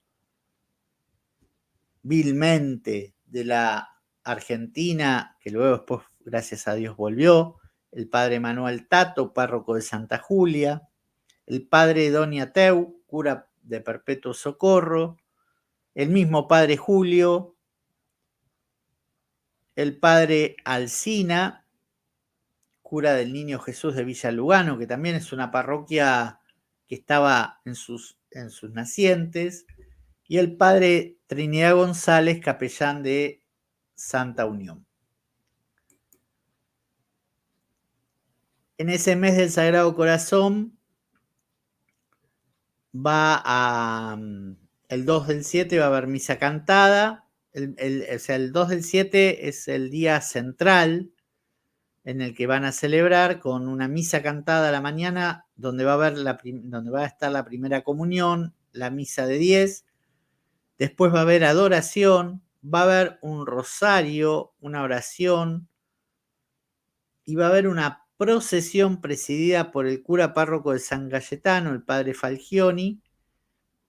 vilmente de la Argentina, que luego después, gracias a Dios, volvió, el padre Manuel Tato, párroco de Santa Julia, el padre Donia Teu, cura de Perpetuo Socorro, el mismo padre Julio, el padre Alsina, cura del Niño Jesús de Villa Lugano, que también es una parroquia que estaba en sus nacientes, y el padre Trinidad González, capellán de Santa Unión. En ese mes del Sagrado Corazón el 2 del 7 va a haber misa cantada. El 2 del 7 es el día central en el que van a celebrar con una misa cantada a la mañana, donde va a estar la primera comunión, la misa de 10, después va a haber adoración, va a haber un rosario, una oración, y va a haber una procesión presidida por el cura párroco de San Cayetano, el padre Falgioni,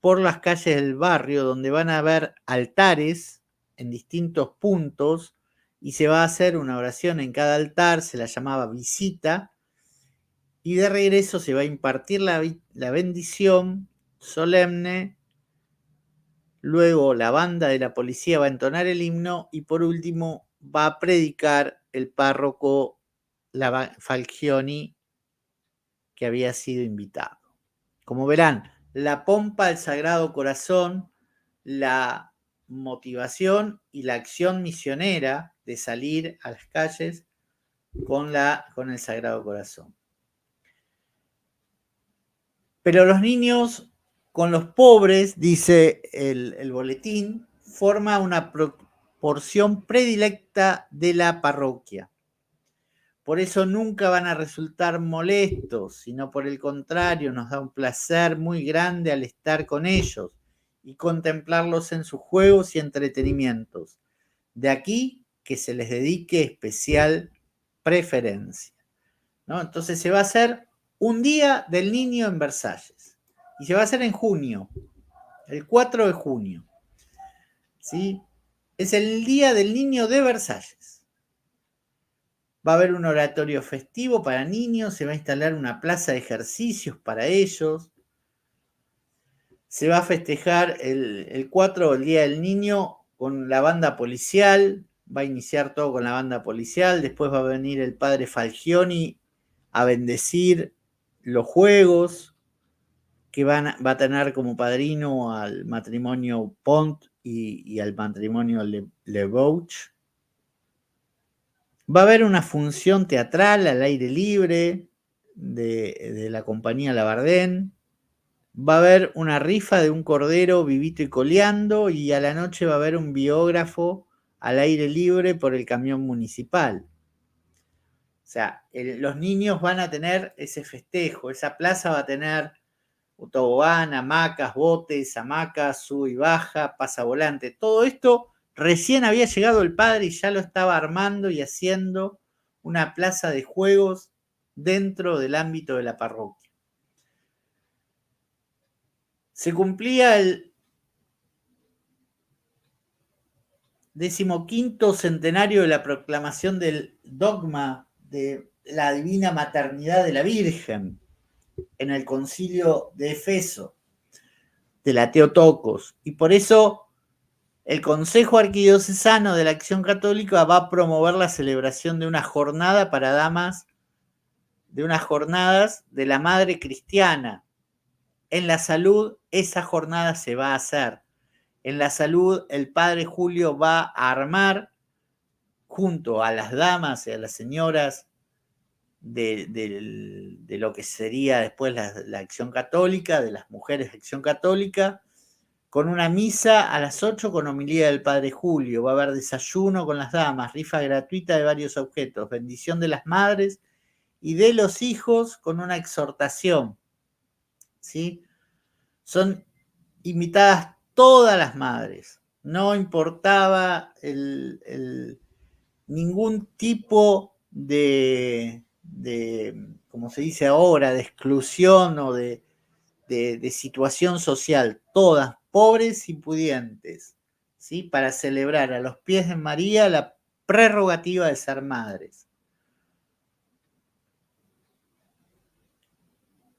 por las calles del barrio, donde van a haber altares en distintos puntos, y se va a hacer una oración en cada altar, se la llamaba visita, y de regreso se va a impartir la bendición solemne. Luego la banda de la policía va a entonar el himno y por último va a predicar el párroco Falgioni, que había sido invitado. Como verán, la pompa al Sagrado Corazón, la motivación y la acción misionera de salir a las calles con el Sagrado Corazón. Pero los niños con los pobres, dice el boletín, forma una porción predilecta de la parroquia. Por eso nunca van a resultar molestos, sino por el contrario, nos da un placer muy grande al estar con ellos y contemplarlos en sus juegos y entretenimientos. De aquí que se les dedique especial preferencia, ¿no? Entonces se va a hacer un día del niño en Versalles. Y se va a hacer en junio, el 4 de junio. ¿Sí? Es el día del niño de Versalles. Va a haber un oratorio festivo para niños, se va a instalar una plaza de ejercicios para ellos. Se va a festejar el 4, el Día del Niño, con la banda policial. Va a iniciar todo con la banda policial. Después va a venir el padre Falcioni a bendecir los juegos, que va a tener como padrino al matrimonio Pont y al matrimonio Le Bouch. Va a haber una función teatral al aire libre de la compañía Labardén. Va a haber una rifa de un cordero vivito y coleando, y a la noche va a haber un biógrafo al aire libre por el camión municipal. O sea, los niños van a tener ese festejo, esa plaza va a tener tobogán, hamacas, botes, hamacas, sub y baja, pasavolante. Todo esto recién había llegado el padre y ya lo estaba armando y haciendo una plaza de juegos dentro del ámbito de la parroquia. Se cumplía el 15º centenario de la proclamación del dogma de la divina maternidad de la Virgen en el concilio de Efeso, de la Teotocos, y por eso el Consejo Arquidiocesano de la Acción Católica va a promover la celebración de una jornada para damas, de unas jornadas de la Madre Cristiana. En la salud, esa jornada se va a hacer. En la salud, el Padre Julio va a armar, junto a las damas y a las señoras de lo que sería después la Acción Católica, de las mujeres de Acción Católica, con una misa a las 8 con homilía del Padre Julio. Va a haber desayuno con las damas, rifa gratuita de varios objetos, bendición de las madres y de los hijos con una exhortación. ¿Sí? Son invitadas todas las madres. No importaba ningún tipo como se dice ahora, de exclusión o de situación social, todas pobres y pudientes, ¿sí? Para celebrar a los pies de María la prerrogativa de ser madres.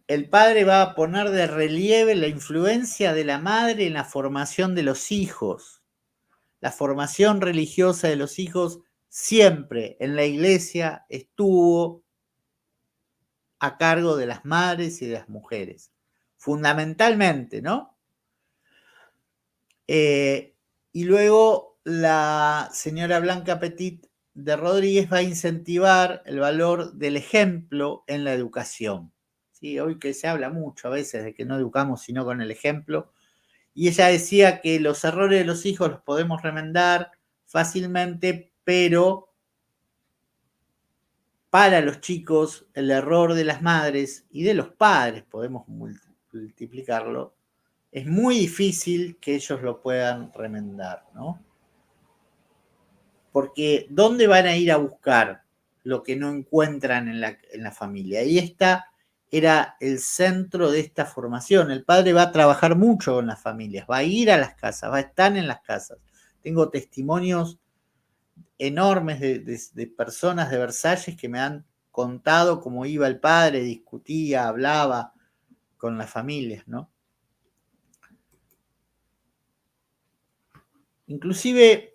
El padre va a poner de relieve la influencia de la madre en la formación de los hijos. La formación religiosa de los hijos siempre en la iglesia estuvo a cargo de las madres y de las mujeres, fundamentalmente, ¿no? Y luego la señora Blanca Petit de Rodríguez va a incentivar el valor del ejemplo en la educación. ¿Sí? Hoy que se habla mucho a veces de que no educamos sino con el ejemplo, y ella decía que los errores de los hijos los podemos remendar fácilmente, pero para los chicos el error de las madres y de los padres, podemos multiplicarlo, es muy difícil que ellos lo puedan remendar, ¿no? Porque ¿dónde van a ir a buscar lo que no encuentran en la familia? Y esta era el centro de esta formación. El padre va a trabajar mucho con las familias, va a ir a las casas, va a estar en las casas. Tengo testimonios enormes de personas de Versalles que me han contado cómo iba el padre, discutía, hablaba con las familias, ¿no? Inclusive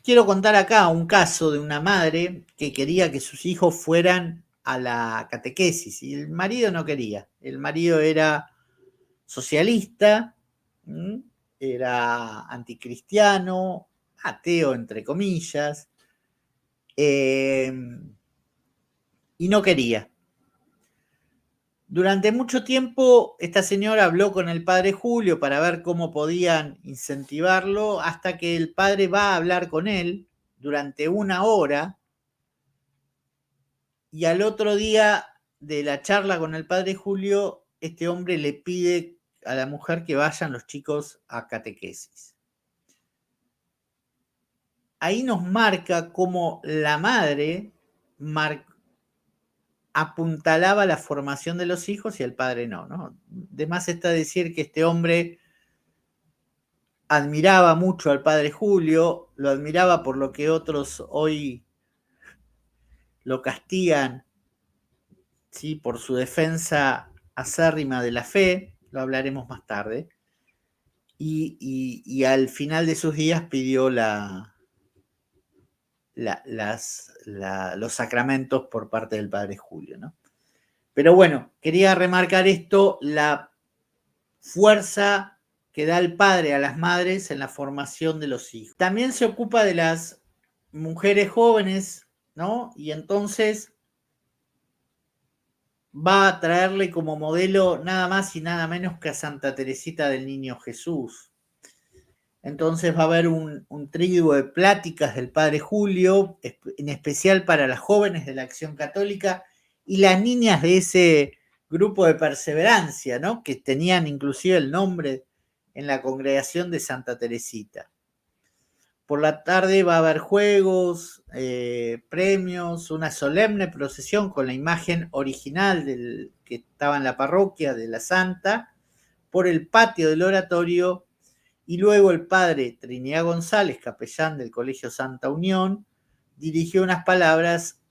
quiero contar acá un caso de una madre que quería que sus hijos fueran a la catequesis y el marido no quería. El marido era socialista, era anticristiano, ateo entre comillas, y no quería. Durante mucho tiempo esta señora habló con el padre Julio para ver cómo podían incentivarlo, hasta que el padre va a hablar con él durante 1 hora, y al otro día de la charla con el padre Julio, este hombre le pide a la mujer que vayan los chicos a catequesis. Ahí nos marca cómo la madre apuntalaba la formación de los hijos y el padre no, ¿no? De más está decir que este hombre admiraba mucho al padre Julio, lo admiraba por lo que otros hoy lo castigan, ¿sí? Por su defensa acérrima de la fe, lo hablaremos más tarde, y al final de sus días pidió los sacramentos por parte del padre Julio, ¿no? Pero bueno, quería remarcar esto, la fuerza que da el padre a las madres en la formación de los hijos. También se ocupa de las mujeres jóvenes, ¿no? Y entonces va a traerle como modelo nada más y nada menos que a Santa Teresita del Niño Jesús. Entonces va a haber un triduo de pláticas del padre Julio, en especial para las jóvenes de la Acción Católica y las niñas de ese grupo de perseverancia, ¿no? Que tenían inclusive el nombre en la congregación de Santa Teresita. Por la tarde va a haber juegos, premios, una solemne procesión con la imagen original que estaba en la parroquia de la Santa, por el patio del oratorio, y luego el padre Trinidad González, capellán del Colegio Santa Unión, dirigió unas palabras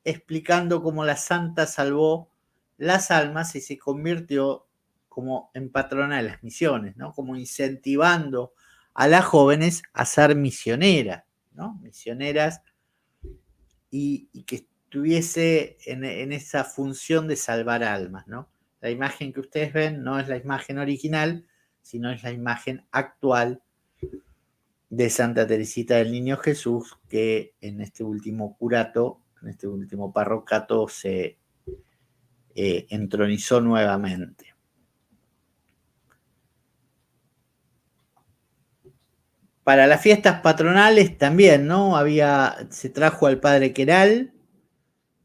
explicando cómo la Santa salvó las almas y se convirtió como en patrona de las misiones, ¿no? Como incentivando a las jóvenes a ser misioneras, ¿no? Misioneras y que estuviese en esa función de salvar almas, ¿no? La imagen que ustedes ven no es la imagen original, sino es la imagen actual de Santa Teresita del Niño Jesús, que en este último curato, en este último parrocato, se entronizó nuevamente. Para las fiestas patronales también, ¿no? Se trajo al padre Queral,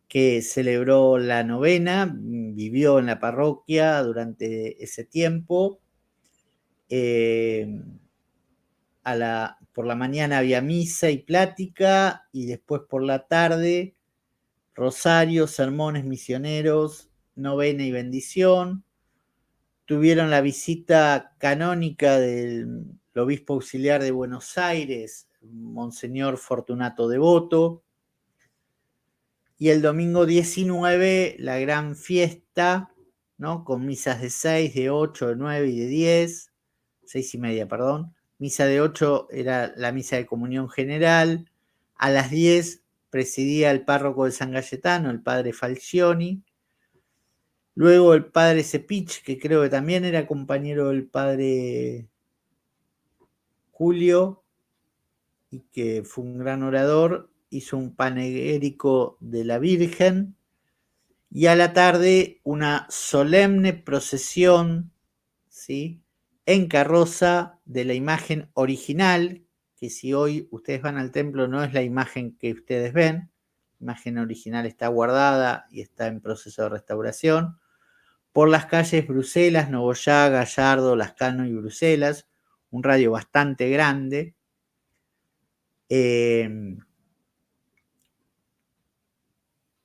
que celebró la novena, vivió en la parroquia durante ese tiempo. Por la mañana había misa y plática, y después por la tarde, rosario, sermones misioneros, novena y bendición. Tuvieron la visita canónica del obispo auxiliar de Buenos Aires, Monseñor Fortunato Devoto. Y el domingo 19, la gran fiesta, ¿no? Con misas de 6, de 8, de 9 y de 10, 6 y media, perdón. Misa de 8 era la misa de comunión general. A las 10 presidía el párroco de San Cayetano, el padre Falcioni. Luego el padre Cepich, que creo que también era compañero del padre Julio y que fue un gran orador, hizo un panegírico de la Virgen. Y a la tarde una solemne procesión, ¿sí?, en carroza de la imagen original, que si hoy ustedes van al templo no es la imagen que ustedes ven, la imagen original está guardada y está en proceso de restauración, por las calles Bruselas, Nogoyá, Gallardo, Lascano y Bruselas, un radio bastante grande.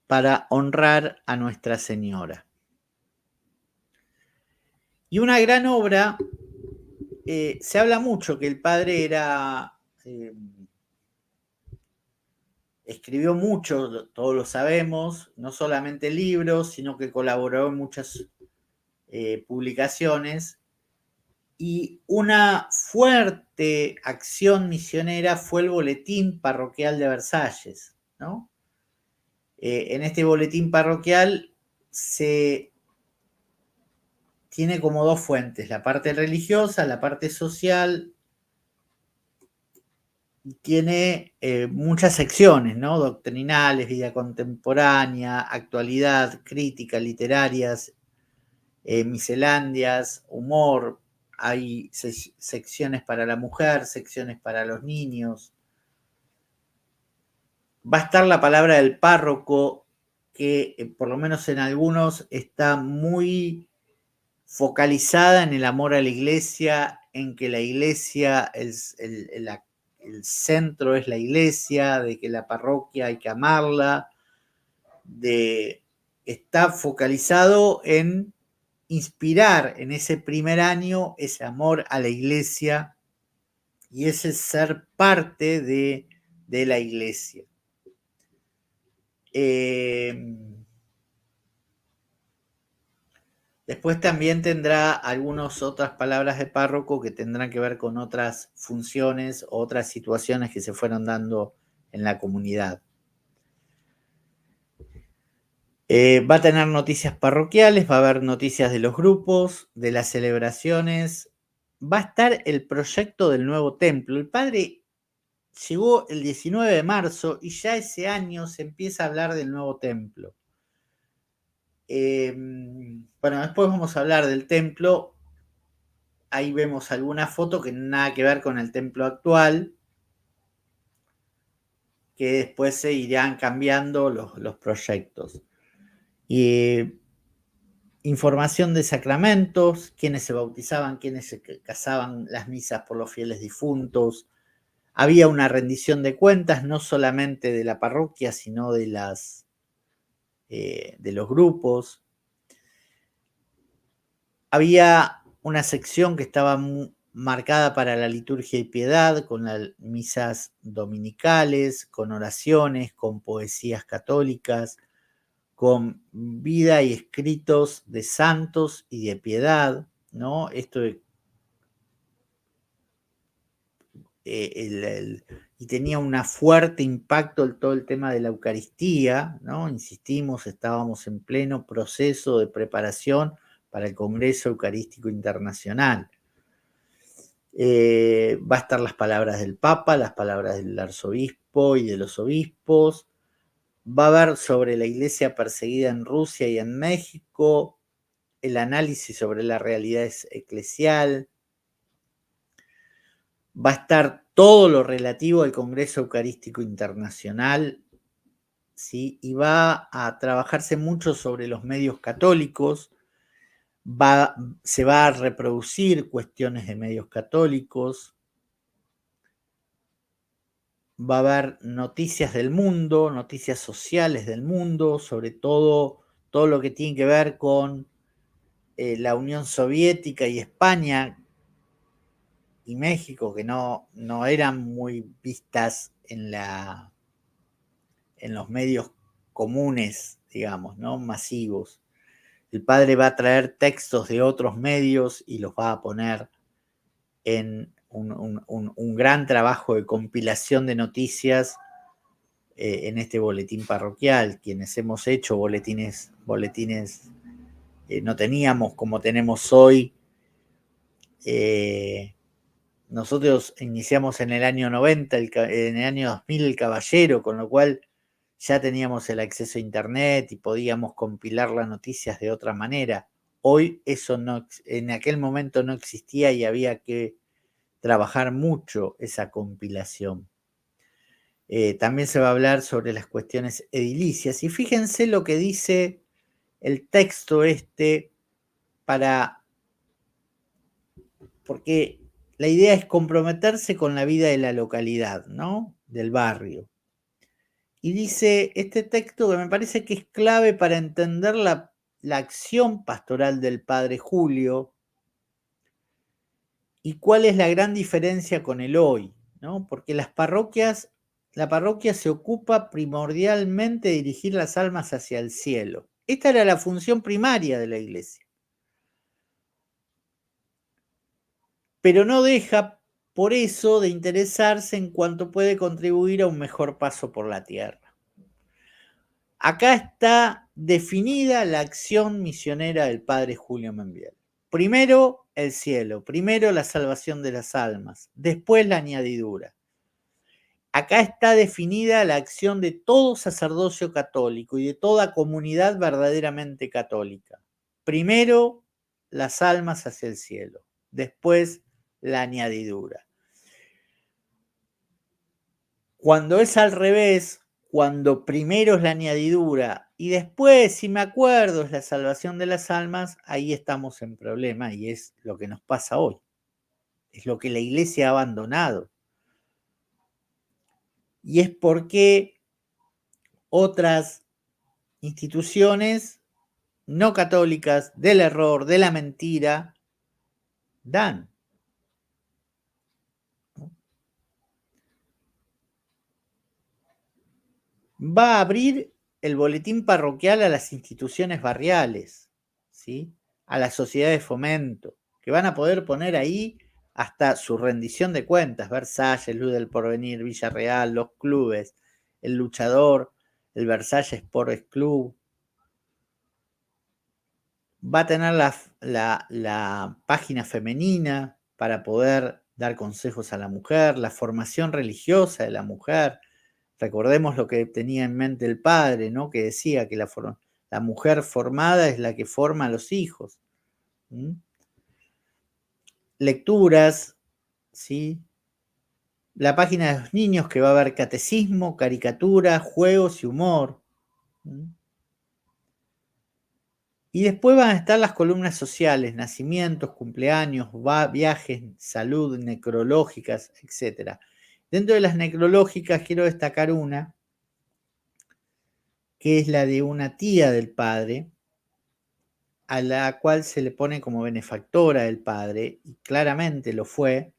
Para honrar a Nuestra Señora. Y una gran obra, se habla mucho que el padre escribió mucho, todos lo sabemos, no solamente libros, sino que colaboró en muchas publicaciones. Y una fuerte acción misionera fue el boletín parroquial de Versalles, ¿no? En este boletín parroquial tiene como dos fuentes, la parte religiosa, la parte social, y tiene muchas secciones, ¿no? Doctrinales, vida contemporánea, actualidad, crítica, literarias, misceláneas, humor. Hay secciones para la mujer, secciones para los niños. Va a estar la palabra del párroco, que por lo menos en algunos está muy focalizada en el amor a la iglesia, en que la iglesia, el centro es la iglesia, de que la parroquia hay que amarla, de está focalizado en inspirar en ese primer año ese amor a la iglesia y ese ser parte de la iglesia. Después también tendrá algunas otras palabras de párroco que tendrán que ver con otras funciones, otras situaciones que se fueron dando en la comunidad. Va a tener noticias parroquiales, va a haber noticias de los grupos, de las celebraciones. Va a estar el proyecto del nuevo templo. El padre llegó el 19 de marzo y ya ese año se empieza a hablar del nuevo templo. Bueno, después vamos a hablar del templo. Ahí vemos alguna foto que nada que ver con el templo actual, que después se irán cambiando los proyectos. Información de sacramentos, quiénes se bautizaban, quiénes se casaban, las misas por los fieles difuntos. Había una rendición de cuentas, no solamente de la parroquia, sino de los grupos. Había una sección que estaba marcada para la liturgia y piedad, con las misas dominicales, con oraciones, con poesías católicas, con vida y escritos de santos y de piedad, ¿no? Esto y tenía un fuerte impacto en todo el tema de la Eucaristía, ¿no? Insistimos, estábamos en pleno proceso de preparación para el Congreso Eucarístico Internacional. Va a estar las palabras del Papa, las palabras del arzobispo y de los obispos. Va a haber sobre la iglesia perseguida en Rusia y en México, el análisis sobre la realidad eclesial. Va a estar todo lo relativo al Congreso Eucarístico Internacional, ¿sí? Y va a trabajarse mucho sobre los medios católicos. Se va a reproducir cuestiones de medios católicos. Va a haber noticias del mundo, noticias sociales del mundo, sobre todo lo que tiene que ver con la Unión Soviética y España y México, que no eran muy vistas en los medios comunes, digamos, ¿no? Masivos. El padre va a traer textos de otros medios y los va a poner en un gran trabajo de compilación de noticias en este boletín parroquial. Quienes hemos hecho boletines no teníamos como tenemos hoy. Nosotros iniciamos en el año 90, en el año 2000 el Caballero, con lo cual ya teníamos el acceso a internet y podíamos compilar las noticias de otra manera. Hoy eso en aquel momento no existía y había que trabajar mucho esa compilación. También se va a hablar sobre las cuestiones edilicias. Y fíjense lo que dice el texto porque la idea es comprometerse con la vida de la localidad, ¿no? Del barrio. Y dice este texto que me parece que es clave para entender la acción pastoral del padre Julio y cuál es la gran diferencia con el hoy, ¿no? Porque la parroquia se ocupa primordialmente de dirigir las almas hacia el cielo. Esta era la función primaria de la iglesia. Pero no deja por eso de interesarse en cuanto puede contribuir a un mejor paso por la tierra. Acá está definida la acción misionera del padre Julio Membiel. Primero el cielo, primero la salvación de las almas, después la añadidura. Acá está definida la acción de todo sacerdocio católico y de toda comunidad verdaderamente católica. Primero las almas hacia el cielo, después la añadidura. Cuando es al revés, cuando primero es la añadidura y después, si me acuerdo, es la salvación de las almas, ahí estamos en problema y es lo que nos pasa hoy. Es lo que la iglesia ha abandonado. Y es porque otras instituciones no católicas del error, de la mentira, dan. Va a abrir el boletín parroquial a las instituciones barriales, ¿sí? A las sociedades de fomento, que van a poder poner ahí hasta su rendición de cuentas, Versalles, Luz del Porvenir, Villarreal, los clubes, el Luchador, el Versalles Sports Club. Va a tener la página femenina para poder dar consejos a la mujer, la formación religiosa de la mujer. Recordemos lo que tenía en mente el padre, ¿no? Que decía que la mujer formada es la que forma a los hijos. ¿Mm? Lecturas, ¿sí? La página de los niños, que va a haber catecismo, caricatura, juegos y humor. ¿Mm? Y después van a estar las columnas sociales, nacimientos, cumpleaños, viajes, salud, necrológicas, etc. Dentro de las necrológicas quiero destacar una, que es la de una tía del padre, a la cual se le pone como benefactora del padre, y claramente lo fue.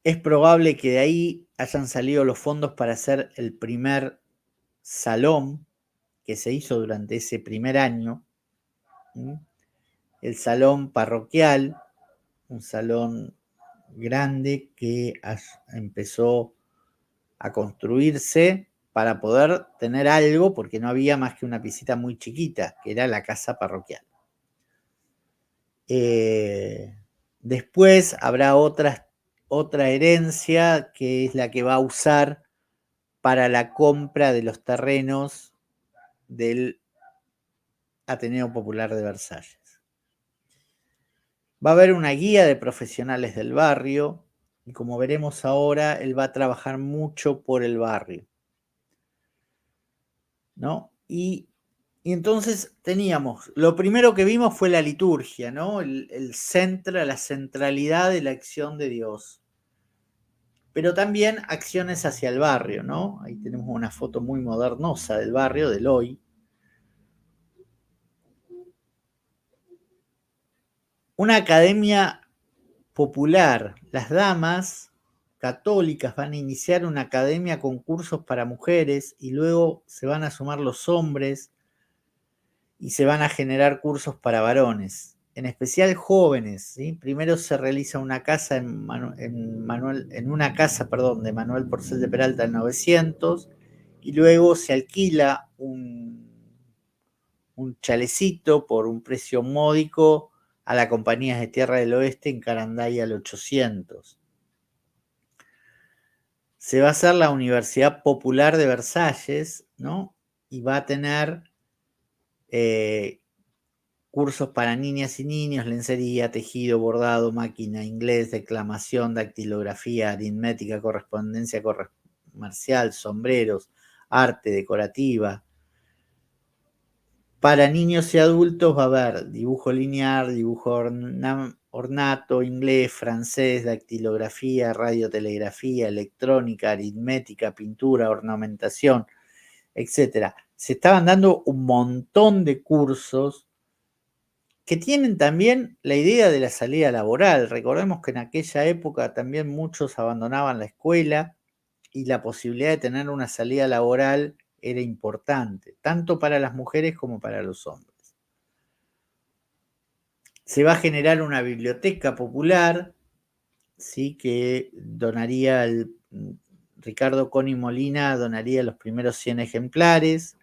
Es probable que de ahí hayan salido los fondos para hacer el primer salón que se hizo durante ese primer año, el salón parroquial, un salón grande que empezó a construirse para poder tener algo, porque no había más que una piscina muy chiquita, que era la casa parroquial. Después habrá otra herencia, que es la que va a usar para la compra de los terrenos del Ateneo Popular de Versalles. Va a haber una guía de profesionales del barrio, y como veremos ahora, él va a trabajar mucho por el barrio, ¿no? Y entonces teníamos, lo primero que vimos fue la liturgia, ¿no? La centralidad de la acción de Dios. Pero también acciones hacia el barrio, ¿no? Ahí tenemos una foto muy modernosa del barrio, del hoy. Una academia popular. Las damas católicas van a iniciar una academia con cursos para mujeres, y luego se van a sumar los hombres y se van a generar cursos para varones, en especial jóvenes, ¿sí? Primero se realiza una casa en una casa, perdón, de Manuel Porcel de Peralta en 900, y luego se alquila un chalecito por un precio módico a la Compañía de Tierra del Oeste en Caranday al 800. Se va a hacer la Universidad Popular de Versalles, ¿no? Y va a tener cursos para niñas y niños, lencería, tejido, bordado, máquina, inglés, declamación, dactilografía, aritmética, correspondencia comercial, sombreros, arte, decorativa. Para niños y adultos va a haber dibujo lineal, dibujo ornato, inglés, francés, dactilografía, radiotelegrafía, electrónica, aritmética, pintura, ornamentación, etc. Se estaban dando un montón de cursos que tienen también la idea de la salida laboral. Recordemos que en aquella época también muchos abandonaban la escuela, y la posibilidad de tener una salida laboral era importante, tanto para las mujeres como para los hombres. Se va a generar una biblioteca popular, ¿sí? Que donaría Ricardo Coni Molina donaría los primeros 100 ejemplares.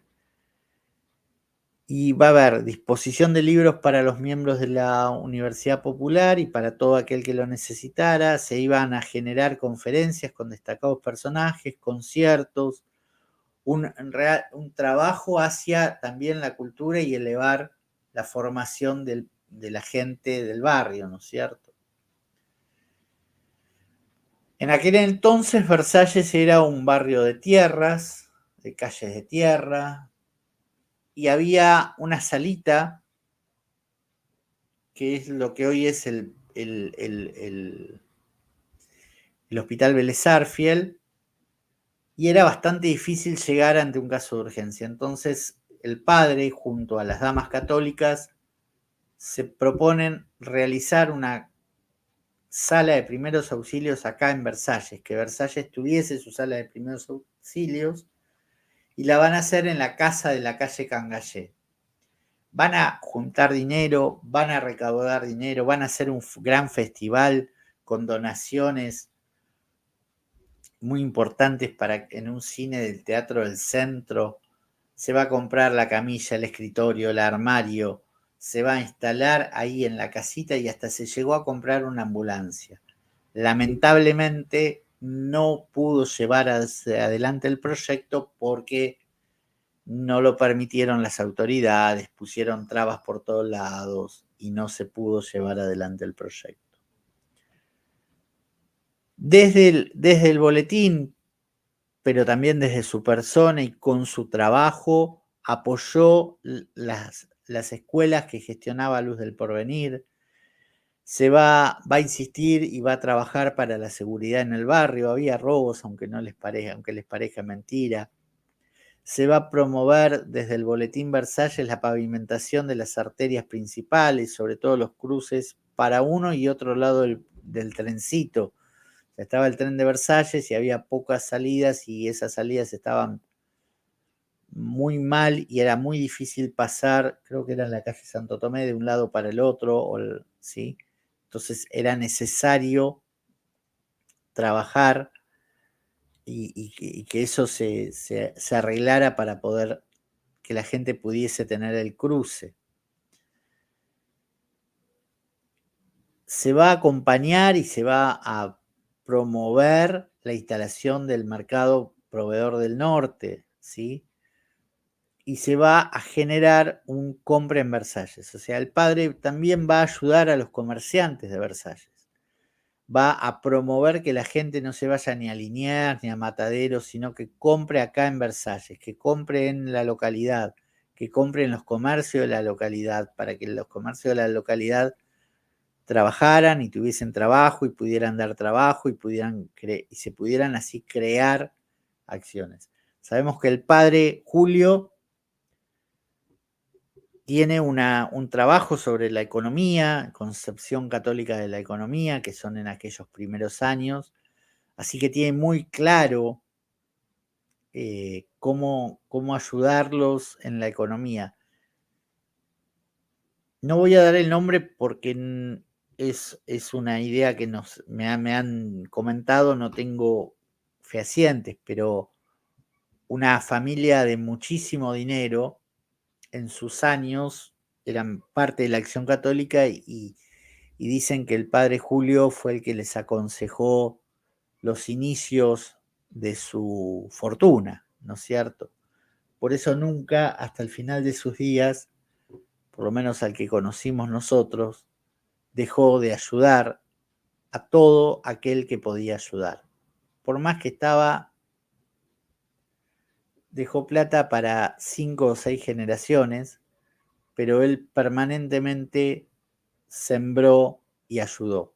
Y va a haber disposición de libros para los miembros de la Universidad Popular y para todo aquel que lo necesitara. Se iban a generar conferencias con destacados personajes, conciertos, un trabajo hacia también la cultura y elevar la formación de la gente del barrio, ¿no es cierto? En aquel entonces Versalles era un barrio de tierras, de calles de tierra, y había una salita, que es lo que hoy es el Hospital Vélez Sarsfield, y era bastante difícil llegar ante un caso de urgencia. Entonces el padre, junto a las damas católicas, se proponen realizar una sala de primeros auxilios acá en Versalles, que Versalles tuviese su sala de primeros auxilios, y la van a hacer en la casa de la calle Cangallé. Van a juntar dinero, van a recaudar dinero, van a hacer un gran festival con donaciones muy importantes en un cine del Teatro del Centro. Se va a comprar la camilla, el escritorio, el armario, se va a instalar ahí en la casita y hasta se llegó a comprar una ambulancia. Lamentablemente no pudo llevar adelante el proyecto porque no lo permitieron las autoridades, pusieron trabas por todos lados y no se pudo llevar adelante el proyecto. Desde el boletín, pero también desde su persona y con su trabajo, apoyó las escuelas que gestionaba Luz del Porvenir. Se va a insistir y va a trabajar para la seguridad en el barrio. Había robos, aunque les parezca mentira. Se va a promover desde el Boletín Versalles la pavimentación de las arterias principales, sobre todo los cruces para uno y otro lado del trencito. Estaba el tren de Versalles y había pocas salidas y esas salidas estaban muy mal y era muy difícil pasar, creo que era en la calle Santo Tomé, de un lado para el otro, ¿sí? Entonces era necesario trabajar y que eso se arreglara para poder que la gente pudiese tener el cruce. Se va a acompañar y se va a promover la instalación del mercado proveedor del norte, ¿sí? Y se va a generar un compra en Versalles. O sea, el padre también va a ayudar a los comerciantes de Versalles. Va a promover que la gente no se vaya ni a Liniers ni a Mataderos, sino que compre acá en Versalles, que compre en la localidad, que compre en los comercios de la localidad, para que los comercios de la localidad trabajaran y tuviesen trabajo y pudieran dar trabajo y se pudieran así crear acciones. Sabemos que el padre Julio tiene un trabajo sobre la economía, concepción católica de la economía, que son en aquellos primeros años, así que tiene muy claro cómo ayudarlos en la economía. No voy a dar el nombre porque es una idea que me han comentado, no tengo fehacientes, pero una familia de muchísimo dinero en sus años eran parte de la Acción Católica y dicen que el padre Julio fue el que les aconsejó los inicios de su fortuna, ¿no es cierto? Por eso nunca, hasta el final de sus días, por lo menos al que conocimos nosotros, dejó de ayudar a todo aquel que podía ayudar. Por más que dejó plata para 5 o 6 generaciones, pero él permanentemente sembró y ayudó.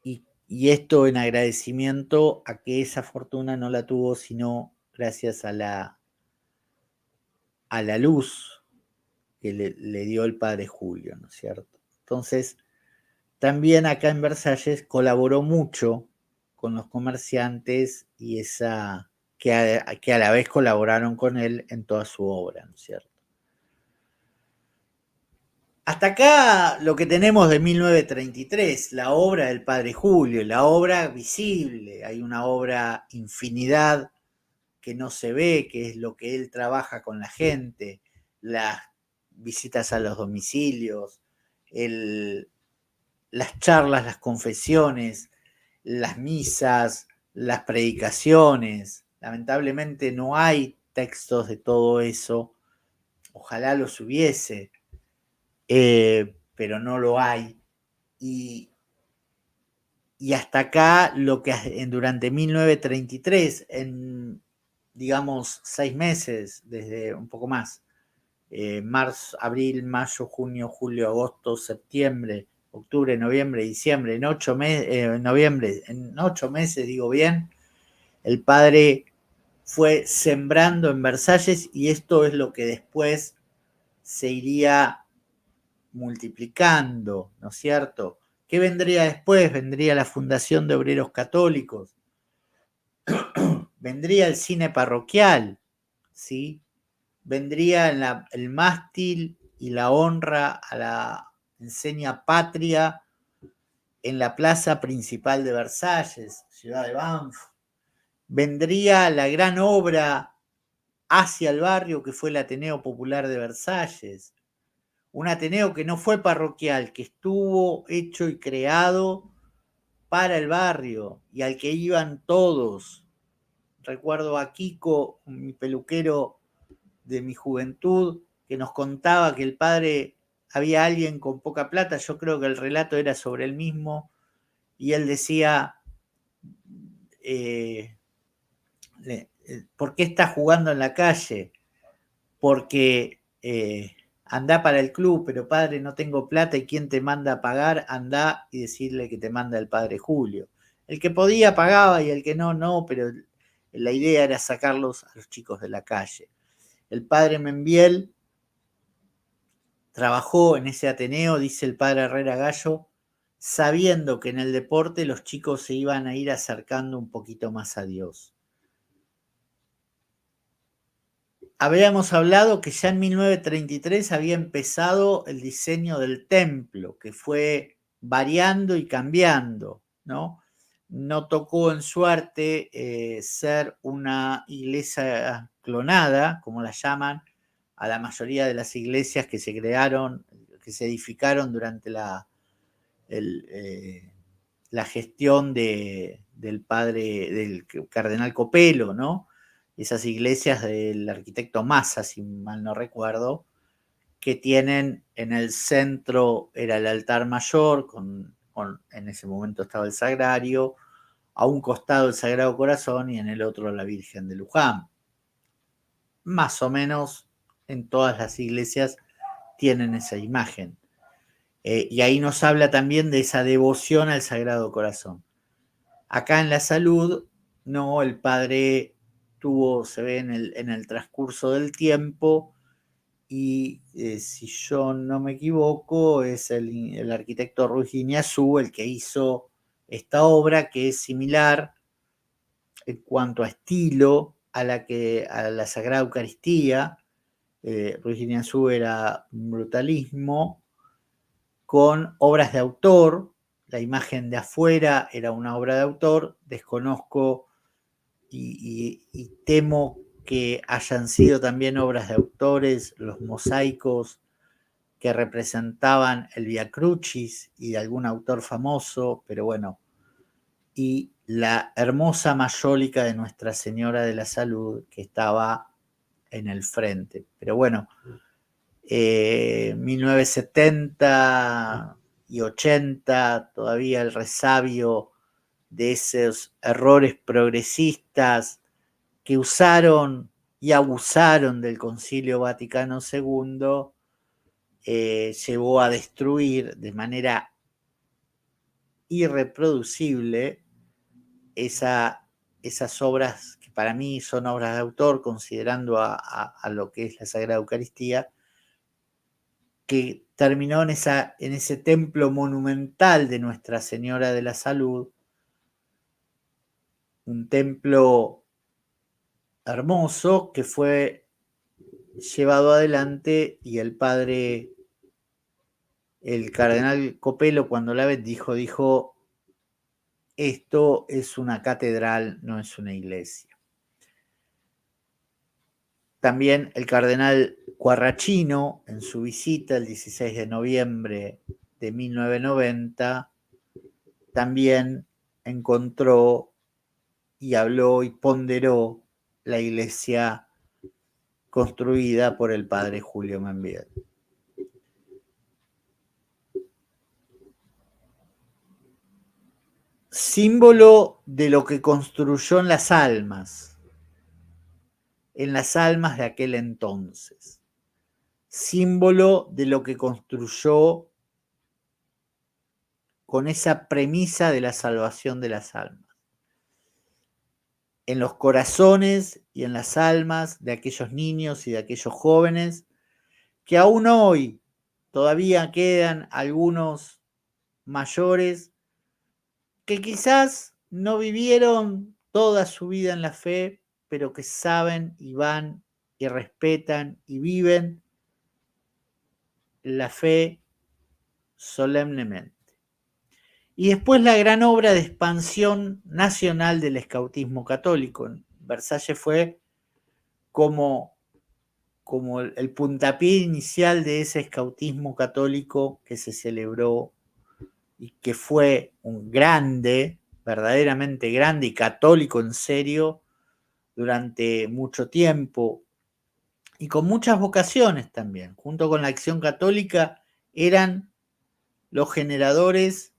Y esto en agradecimiento a que esa fortuna no la tuvo sino gracias a la luz que le dio el padre Julio, ¿no es cierto? Entonces, también acá en Versalles colaboró mucho con los comerciantes y que a la vez colaboraron con él en toda su obra, ¿no es cierto? Hasta acá lo que tenemos de 1933, la obra del padre Julio, la obra visible, hay una obra infinidad que no se ve, que es lo que él trabaja con la gente, las visitas a los domicilios, las charlas, las confesiones, las misas, las predicaciones. Lamentablemente no hay textos de todo eso, ojalá los hubiese, pero no lo hay. Y hasta acá lo que durante 1933, en digamos 6 meses, desde un poco más, marzo, abril, mayo, junio, julio, agosto, septiembre, octubre, noviembre, diciembre, en 8 meses, digo bien, El padre fue sembrando en Versalles y esto es lo que después se iría multiplicando, ¿no es cierto? ¿Qué vendría después? Vendría la Fundación de Obreros Católicos, vendría el cine parroquial, ¿sí? Vendría el mástil y la honra a la enseña patria en la plaza principal de Versalles, ciudad de Banff. Vendría la gran obra hacia el barrio que fue el Ateneo Popular de Versalles. Un Ateneo que no fue parroquial, que estuvo hecho y creado para el barrio y al que iban todos. Recuerdo a Kiko, mi peluquero de mi juventud, que nos contaba que el padre, había alguien con poca plata, yo creo que el relato era sobre él mismo, y él decía, eh, ¿por qué estás jugando en la calle? Porque andá para el club, pero padre, no tengo plata, y ¿quién te manda a pagar? Andá y decirle que te manda el padre Julio. El que podía pagaba y el que no, no, pero la idea era sacarlos a los chicos de la calle. El padre Membiel trabajó en ese Ateneo, dice el padre Herrera Gallo, sabiendo que en el deporte los chicos se iban a ir acercando un poquito más a Dios. Habíamos hablado que ya en 1933 había empezado el diseño del templo, que fue variando y cambiando, ¿no? No tocó en suerte ser una iglesia clonada, como la llaman, a la mayoría de las iglesias que se crearon, que se edificaron durante la gestión del padre, del cardenal Copelo, ¿no? Esas iglesias del arquitecto Massa, si mal no recuerdo, que tienen en el centro era el altar mayor, en ese momento estaba el sagrario, a un costado el Sagrado Corazón y en el otro la Virgen de Luján. Más o menos en todas las iglesias tienen esa imagen. Y ahí nos habla también de esa devoción al Sagrado Corazón. Acá en la Salud, no, el padre tuvo, se ve en el transcurso del tiempo, y si yo no me equivoco, es el arquitecto Ruiz Guiñazú el que hizo esta obra, que es similar en cuanto a estilo a la Sagrada Eucaristía. Ruiz Guiñazú era un brutalismo con obras de autor. La imagen de afuera era una obra de autor, desconozco y temo que hayan sido también obras de autores los mosaicos que representaban el Via Crucis y de algún autor famoso, pero bueno, y la hermosa mayólica de Nuestra Señora de la Salud que estaba en el frente. Pero bueno, 1970 y 80, todavía el resabio de esos errores progresistas que usaron y abusaron del Concilio Vaticano II, llevó a destruir de manera irreproducible esas obras que para mí son obras de autor, considerando a lo que es la Sagrada Eucaristía, que terminó en ese templo monumental de Nuestra Señora de la Salud, un templo hermoso que fue llevado adelante, y el padre, el cardenal Copelo, cuando la ve, dijo, esto es una catedral, no es una iglesia. También el cardenal Quarracino, en su visita el 16 de noviembre de 1990, también encontró y habló y ponderó la iglesia construida por el padre Julio Membiel. Símbolo de lo que construyó en las almas de aquel entonces. Símbolo de lo que construyó con esa premisa de la salvación de las almas. en los corazones y en las almas de aquellos niños y de aquellos jóvenes que aún hoy todavía quedan algunos mayores que quizás no vivieron toda su vida en la fe, pero que saben y van y respetan y viven la fe solemnemente. Y después la gran obra de expansión nacional del escautismo católico. En Versalles fue como el puntapié inicial de ese escautismo católico que se celebró y que fue un grande, verdaderamente grande y católico en serio durante mucho tiempo y con muchas vocaciones también. Junto con la Acción Católica eran los generadores,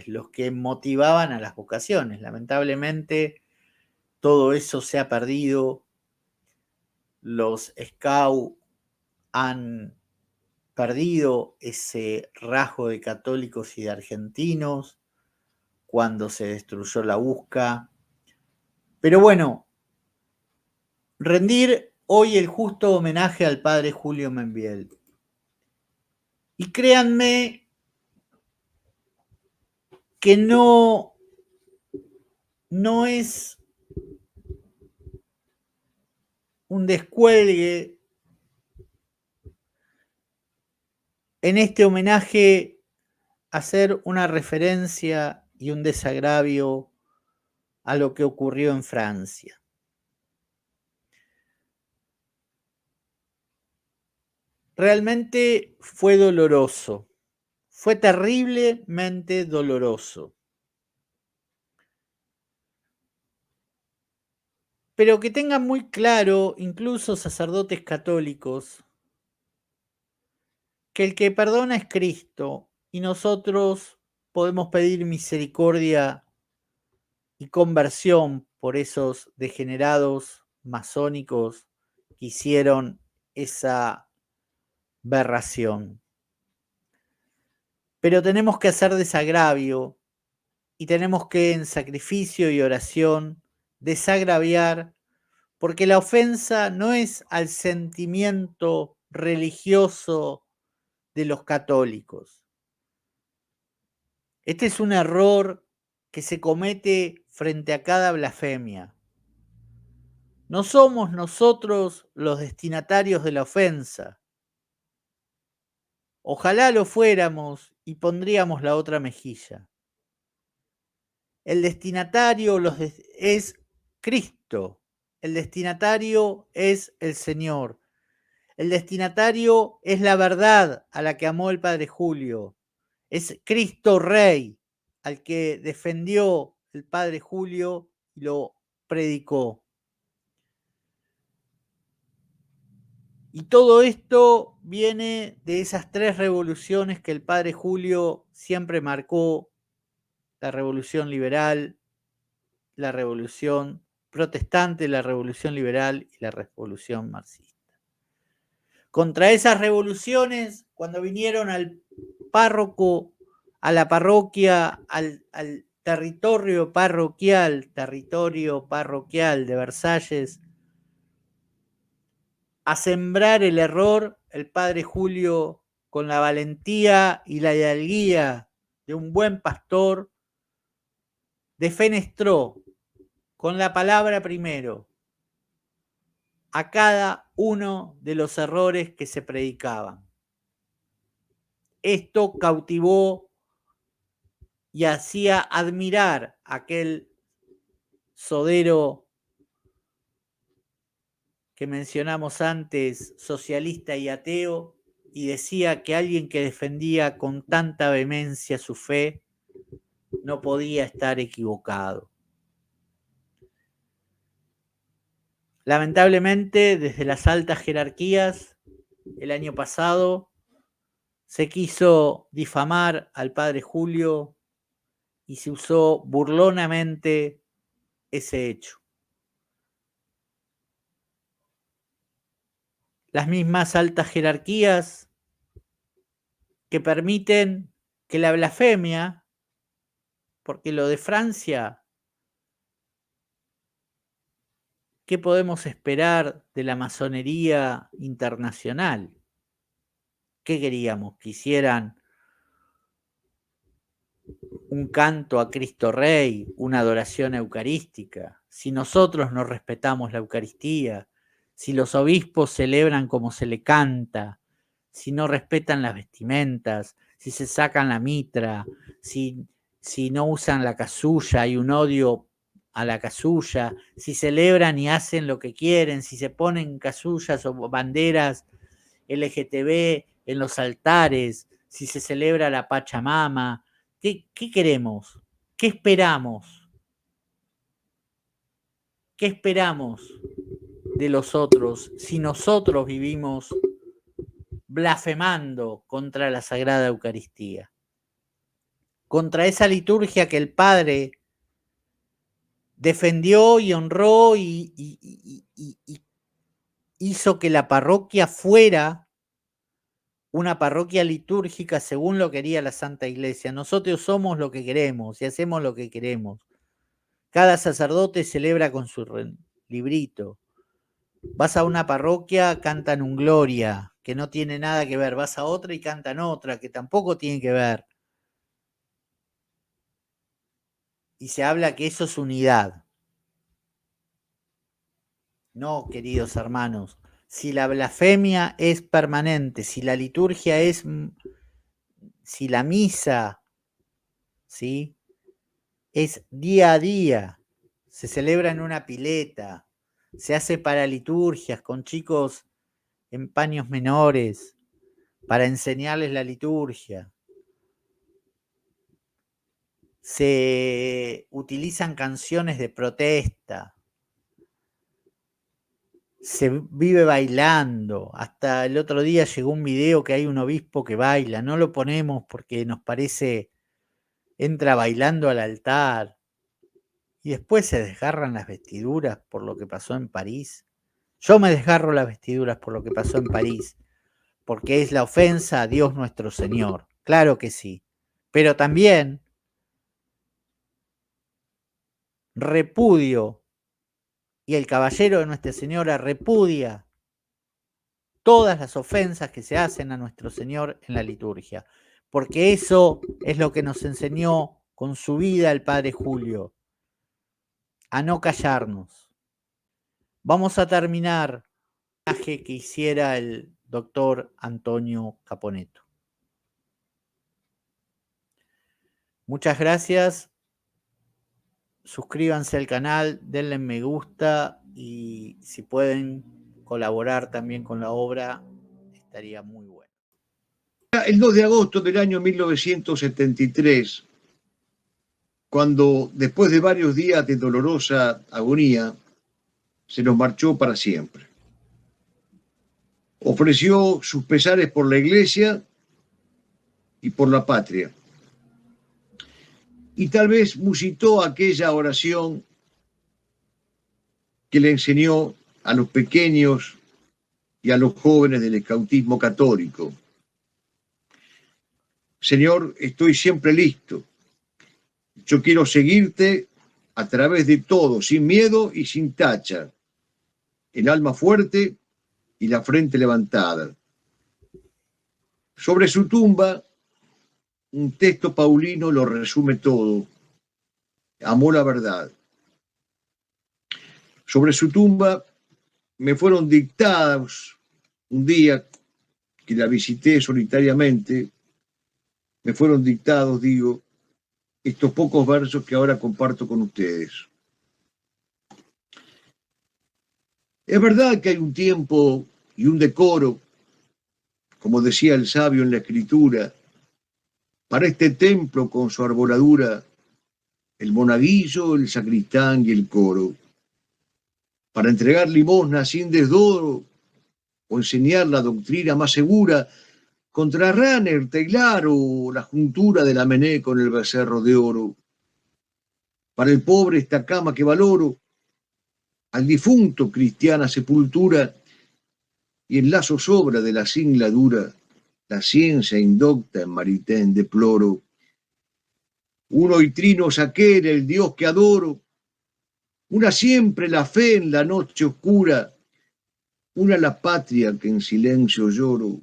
los que motivaban a las vocaciones. Lamentablemente todo eso se ha perdido. Los Scouts han perdido ese rasgo de católicos y de argentinos cuando se destruyó la USCA. Pero bueno, rendir hoy el justo homenaje al padre Julio Membiel. Y créanme que no es un descuelgue en este homenaje hacer una referencia y un desagravio a lo que ocurrió en Francia. Realmente fue doloroso, fue terriblemente doloroso. Pero que tengan muy claro, incluso sacerdotes católicos, que el que perdona es Cristo y nosotros podemos pedir misericordia y conversión por esos degenerados masónicos que hicieron esa aberración. Pero tenemos que hacer desagravio y tenemos que en sacrificio y oración desagraviar, porque la ofensa no es al sentimiento religioso de los católicos. Este es un error que se comete frente a cada blasfemia. No somos nosotros los destinatarios de la ofensa. Ojalá lo fuéramos y pondríamos la otra mejilla. El destinatario es Cristo. El destinatario es el Señor. El destinatario es la verdad a la que amó el Padre Julio. Es Cristo Rey al que defendió el Padre Julio y lo predicó. Y todo esto viene de esas tres revoluciones que el Padre Julio siempre marcó: la revolución liberal, la revolución protestante, la revolución liberal y la revolución marxista. Contra esas revoluciones, cuando vinieron al párroco, a la parroquia, al territorio parroquial de Versalles, a sembrar el error, el Padre Julio, con la valentía y la hidalguía de un buen pastor, defenestró con la palabra primero a cada uno de los errores que se predicaban. Esto cautivó y hacía admirar a aquel sodero que mencionamos antes, socialista y ateo, y decía que alguien que defendía con tanta vehemencia su fe no podía estar equivocado. Lamentablemente, desde las altas jerarquías, el año pasado se quiso difamar al Padre Julio y se usó burlonamente ese hecho. Las mismas altas jerarquías que permiten que la blasfemia, porque lo de Francia ¿Qué podemos esperar de la masonería internacional? ¿Qué queríamos? ¿Que hicieran un canto a Cristo Rey, una adoración eucarística? Si nosotros no respetamos la Eucaristía, si los obispos celebran como se le canta, si no respetan las vestimentas, si se sacan la mitra, si no usan la casulla, hay un odio a la casulla, si celebran y hacen lo que quieren, si se ponen casullas o banderas LGTB en los altares, si se celebra la Pachamama. ¿Qué queremos? ¿Qué esperamos? ¿Qué esperamos de los otros si nosotros vivimos blasfemando contra la Sagrada Eucaristía? Contra esa liturgia que el Padre defendió y honró y hizo que la parroquia fuera una parroquia litúrgica según lo quería la Santa Iglesia. Nosotros somos lo que queremos y hacemos lo que queremos. Cada sacerdote celebra con su librito. Vas a una parroquia, cantan un Gloria, que no tiene nada que ver. Vas a otra y cantan otra, que tampoco tiene que ver. Y se habla que eso es unidad. No, queridos hermanos, si la blasfemia es permanente, si la liturgia es, si la misa, ¿sí?, es día a día, se celebra en una pileta, se hace para liturgias con chicos en paños menores, para enseñarles la liturgia. Se utilizan canciones de protesta, se vive bailando. Hasta el otro día llegó un video que hay un obispo que baila, no lo ponemos porque nos parece, entra bailando al altar y después se desgarran las vestiduras por lo que pasó en París. Yo me desgarro las vestiduras por lo que pasó en París, porque es la ofensa a Dios nuestro Señor, claro que sí, pero también repudio, y el caballero de Nuestra Señora repudia todas las ofensas que se hacen a nuestro Señor en la liturgia, porque eso es lo que nos enseñó con su vida el Padre Julio, a no callarnos. Vamos a terminar el homenaje que hiciera el doctor Antonio Caponeto. Muchas gracias. Suscríbanse al canal, denle me gusta y si pueden colaborar también con la obra, estaría muy bueno. El 2 de agosto del año 1973, cuando después de varios días de dolorosa agonía, se nos marchó para siempre. Ofreció sus pesares por la Iglesia y por la patria. Y tal vez musitó aquella oración que le enseñó a los pequeños y a los jóvenes del escautismo católico. Señor, estoy siempre listo. Yo quiero seguirte a través de todo, sin miedo y sin tacha. El alma fuerte y la frente levantada. Sobre su tumba, un texto paulino lo resume todo. Amó la verdad. Sobre su tumba me fueron dictados un día que la visité solitariamente, me fueron dictados, digo, estos pocos versos que ahora comparto con ustedes. Es verdad que hay un tiempo y un decoro, como decía el sabio en la Escritura, para este templo con su arboladura, el monaguillo, el sacristán y el coro, para entregar limosna sin desdoro o enseñar la doctrina más segura contra Ranner, Taylor o la juntura de la Mené con el becerro de oro. Para el pobre esta cama que valoro, al difunto cristiana sepultura, y en lazo sobra de la singladura, la ciencia indocta en Maritain deploro. Uno y trino saquera, el Dios que adoro, una siempre la fe en la noche oscura, una la patria que en silencio lloro,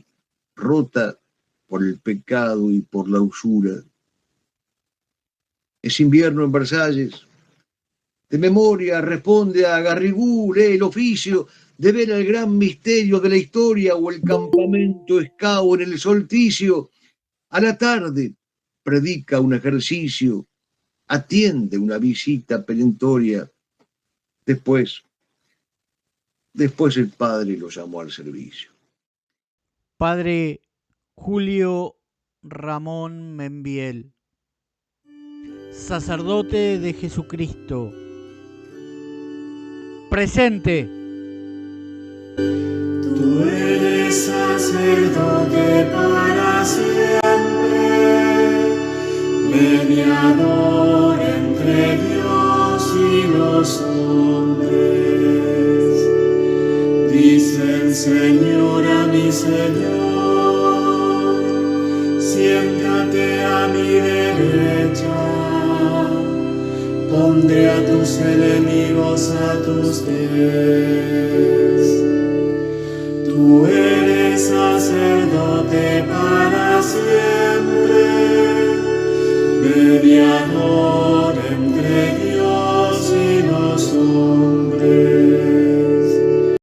rota por el pecado y por la usura. Es invierno en Versalles. De memoria responde a Garrigou, lee el oficio de ver el gran misterio de la historia o el campamento escao en el solsticio. A la tarde predica un ejercicio, atiende una visita perentoria. Después el padre lo llamó al servicio. Padre Julio Ramón Membiel, sacerdote de Jesucristo. Presente. Tú eres sacerdote para siempre, mediador entre Dios y los hombres. Dice el Señor a mi Señor, siéntate a mi derecha. Pondré a tus enemigos a tus pies. Tú eres sacerdote para siempre, mediador